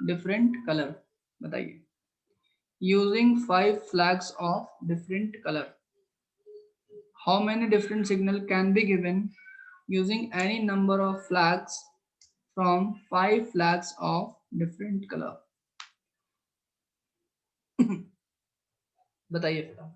different color। बताइए, using 5 flags of different color, how many different signal can be given using any number of flags from 5 flags of different color। बताइए फिर।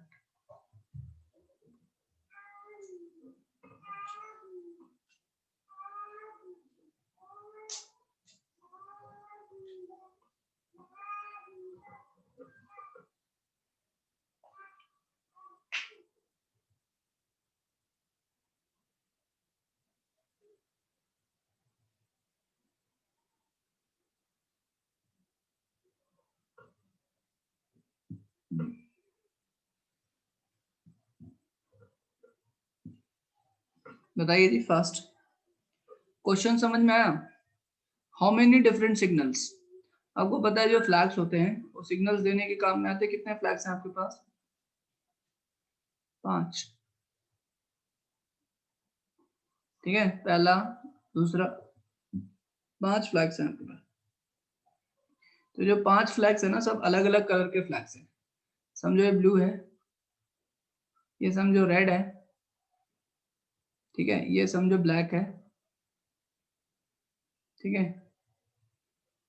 बताइए जी fast, question समझ में आया? How many different signals, आपको पता है जो फ्लैग्स होते हैं वो सिग्नल्स देने के काम में आते हैं। कितने फ्लैग्स हैं आपके पास? 5, ठीक है, पहला दूसरा 5 फ्लैग्स हैं आपके पास। तो जो 5 फ्लैग्स है ना, सब अलग अलग कलर के फ्लैग्स हैं। समझो ये ब्लू है, ये समझो रेड है, ठीक है, ये समझो ब्लैक है, ठीक है,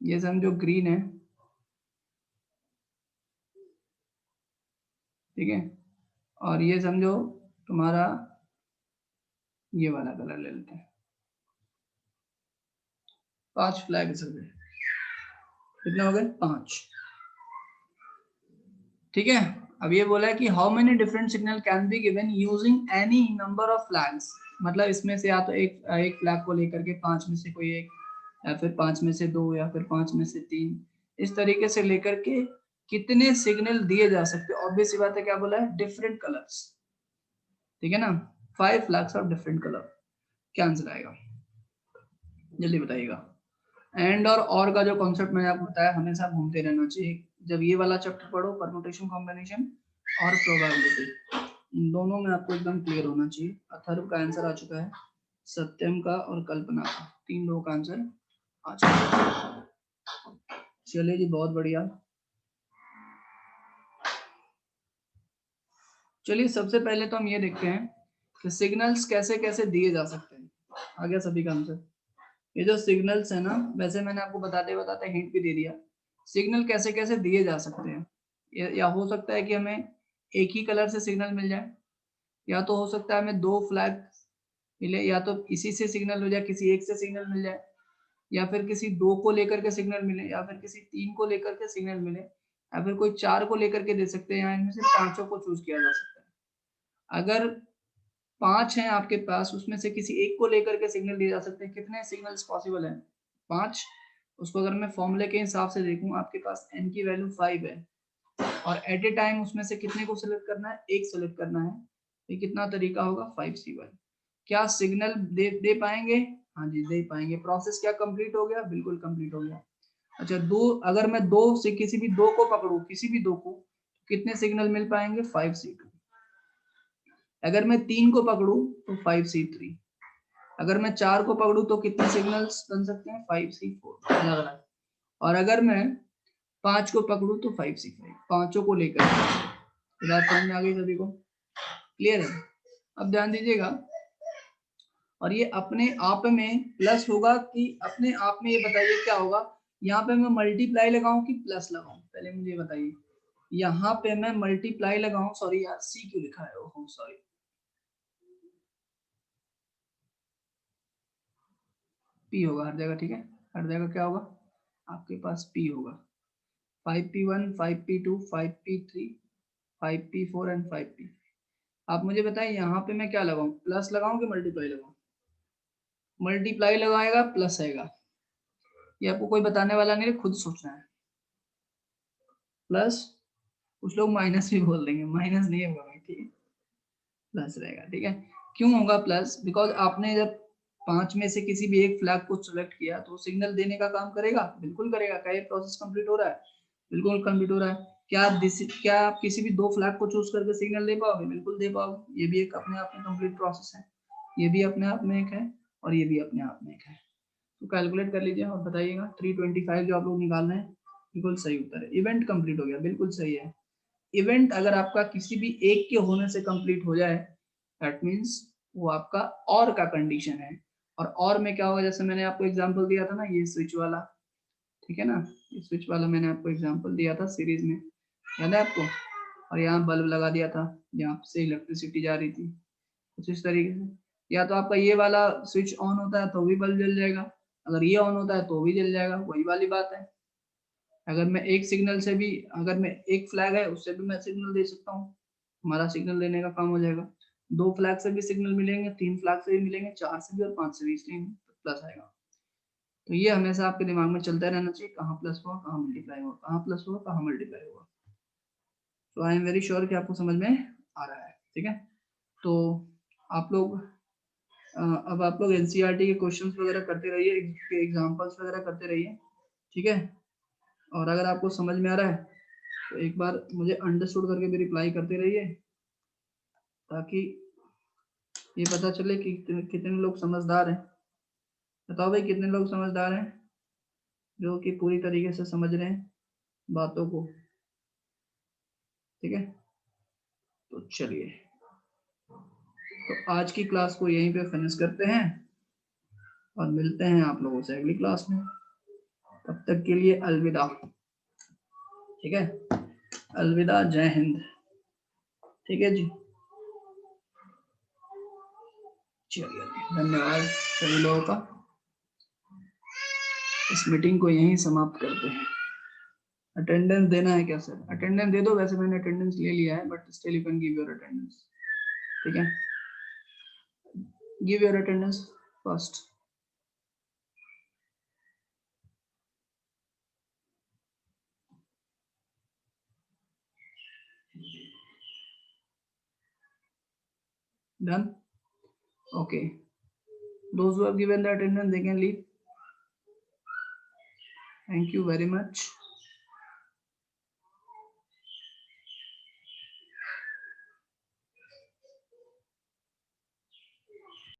ये समझो ग्रीन है, ठीक है, और ये समझो तुम्हारा ये वाला कलर ले लेते हैं। 5 फ्लैग सब है, कितने हो गए? 5, ठीक है। अब ये बोला है कि how many different signal can be given using any number of flags, मतलब इसमें से या तो एक फ्लैग को लेकर के 5 में से कोई एक, या फिर 5 में से 2, या फिर 5 में से 3, इस तरीके से लेकर के कितने सिग्नल दिए जा सकते हैं। ऑब्वियस सी बात है, क्या बोला है? डिफरेंट कलर्स, ठीक है ना। 5 फ्लैग्स ऑफ डिफरेंट कलर, क्या आंसर आएगा जल्दी बताइएगा। एंड और का जो कॉन्सेप्ट मैंने आपको बताया, हमेशा घूमते रहना चाहिए। जब ये वाला चैप्टर पढ़ो, परम्यूटेशन, कॉम्बिनेशन और प्रोबेबिलिटी, इन दोनों में आपको एकदम क्लियर होना चाहिए। अथर्व का आंसर आ चुका है, सत्यम का और कल्पना का, 3 लोगों का आंसर आ चुका है। चलिए जी, बहुत बढ़िया। चलिए सबसे पहले तो हम ये देखते हैं कि सिग्नल्स कैसे कैसे दिए जा सकते हैं। आ गया सभी का आंसर। ये जो सिग्नल्स है ना, वैसे मैंने आपको बताते बताते हिंट भी दे दिया। सिग्नल कैसे कैसे दिए जा सकते हैं, या हो सकता है कि हमें एक ही कलर से सिग्नल मिल जाए, या तो हो सकता है हमें 2 फ्लैग मिले, या तो इसी से सिग्नल हो जाए, किसी एक से सिग्नल मिल जाए, या फिर किसी 2 को लेकर के सिग्नल मिले, या फिर किसी 3 को लेकर के सिग्नल मिले, या फिर कोई 4 को लेकर के दे सकते हैं, या इनमें से 5 को चूज किया जा सकता है। अगर 5 हैं आपके पास, उसमें से किसी एक को लेकर के सिग्नल दिए जा सकते हैं। कितने सिग्नल्स पॉसिबल हैं? 5, उसको अगर मैं फॉर्मूले के हिसाब से देखूं, आपके पास n की वैल्यू 5 है और एट ए टाइम उसमें से कितने को सिलेक्ट करना है, एक सिलेक्ट करना है। ये कितना तरीका होगा, 5C1। क्या सिग्नल दे पाएंगे? हाँ जी दे पाएंगे। प्रोसेस क्या कंप्लीट हो गया, बिल्कुल कंप्लीट हो गया। अच्छा दो, अगर मैं दो से किसी भी दो को पकड़ू, किसी भी दो को, कितने सिग्नल मिल पाएंगे, 5C2। अगर मैं 3 को पकड़ू तो 5C3। अगर मैं 4 को पकड़ू तो कितने सिग्नल्स बन सकते हैं, 5C4 अलग अलग। और अगर मैं 5 को पकड़ू तो 5C5, पांचों को लेकर। बात समझ में आ गई सभी को, क्लियर है? अब ध्यान दीजिएगा, और ये अपने आप में प्लस होगा कि अपने आप में, ये बताइए क्या होगा। यहाँ पे मैं मल्टीप्लाई लगाऊं कि प्लस लगाऊं, पहले मुझे बताइए। यहाँ पे मैं मल्टीप्लाई लगाऊं, सॉरी यार सी क्यों लिखा है, ओहो सॉरी, पी होगा हर जगह, ठीक है। हर जगह क्या होगा, आपके पास पी होगा। 5P1, 5P2, 5P3, 5P4 and 5P। आप मुझे बताएं यहाँ पे मैं क्या लगाऊं, प्लस लगाऊं कि मल्टीप्लाई लगाऊं? मल्टीप्लाई लगाएगा प्लस आएगा, ये आपको कोई बताने वाला नहीं है, खुद सोचना है। प्लस, कुछ लोग माइनस भी बोल देंगे, माइनस नहीं होगा भाई, ठीक है, प्लस रहेगा, ठीक है। क्यों होगा प्लस, बिकॉज आपने जब 5 में से किसी भी एक फ्लैग को सिलेक्ट किया तो सिग्नल देने का काम करेगा, बिल्कुल करेगा। क्या ये प्रोसेस कंप्लीट हो रहा है, बिल्कुल कंप्लीट हो रहा है। क्या आप किसी भी दो फ्लैग को चूज करके सिग्नल दे पाओगे, बिल्कुल दे पाओगे। ये भी एक अपने आप में कंप्लीट प्रोसेस है, ये भी अपने आप में एक है, और ये भी अपने आप में एक है। तो कैलकुलेट कर लीजिए और बताइएगा। 325 जो आप लोग निकाल रहे हैं, बिल्कुल सही उत्तर है। इवेंट कंप्लीट हो गया, बिल्कुल सही है। इवेंट अगर आपका किसी भी एक के होने से कंप्लीट हो जाए, दैट मीन्स वो आपका और का कंडीशन है। और में क्या होगा, जैसे मैंने आपको एग्जांपल दिया था ना, ये स्विच वाला, ठीक है ना, ये स्विच वाला मैंने आपको एग्जांपल दिया था सीरीज में, याद है आपको? और यहाँ बल्ब लगा दिया था, यहाँ से इलेक्ट्रिसिटी जा रही थी, कुछ इस तरीके से। या तो आपका ये वाला स्विच ऑन होता है तो भी बल्ब जल जाएगा, अगर ये ऑन होता है तो भी जल जाएगा, वही वाली बात है। अगर मैं एक सिग्नल से भी, अगर मैं एक फ्लैग है उससे भी मैं सिग्नल दे सकता हूँ, हमारा सिग्नल देने का काम हो जाएगा। दो फ्लैग से भी सिग्नल मिलेंगे, तीन फ्लैग से भी मिलेंगे, चार से भी और पांच से भी, इसलिए प्लस आएगा। तो ये हमेशा आपके दिमाग में चलता रहना चाहिए, कहाँ प्लस हुआ कहाँ मल्टीप्लाई हुआ, कहाँ प्लस हुआ कहाँ मल्टीप्लाई हुआ। तो आई एम वेरी श्योर कि आपको समझ में आ रहा है, ठीक है। तो आप लोग अब आप लोग एनसीईआरटी के क्वेश्चंस वगैरह करते रहिए, एग्जांपल्स वगैरह करते रहिए, ठीक है। और अगर आपको समझ में आ रहा है तो एक बार मुझे अंडरस्टूड करके भी रिप्लाई करते रहिए, ताकि ये पता चले कि कितने लोग समझदार हैं। बताओ भाई, कितने लोग समझदार हैं जो कि पूरी तरीके से समझ रहे हैं बातों को, ठीक है। तो चलिए, तो आज की क्लास को यहीं पे फिनिश करते हैं और मिलते हैं आप लोगों से अगली क्लास में। तब तक के लिए अलविदा, ठीक है। अलविदा, जय हिंद, ठीक है जी। चलिए, धन्यवाद सभी लोगों का। इस मीटिंग को यहीं समाप्त करते हैं। अटेंडेंस देना है क्या सर? अटेंडेंस दे दो, वैसे मैंने अटेंडेंस ले लिया है, but still you can give your attendance, ठीक है। Give your attendance first. Done? Okay. Those who have given the attendance, they can leave. Thank you very much.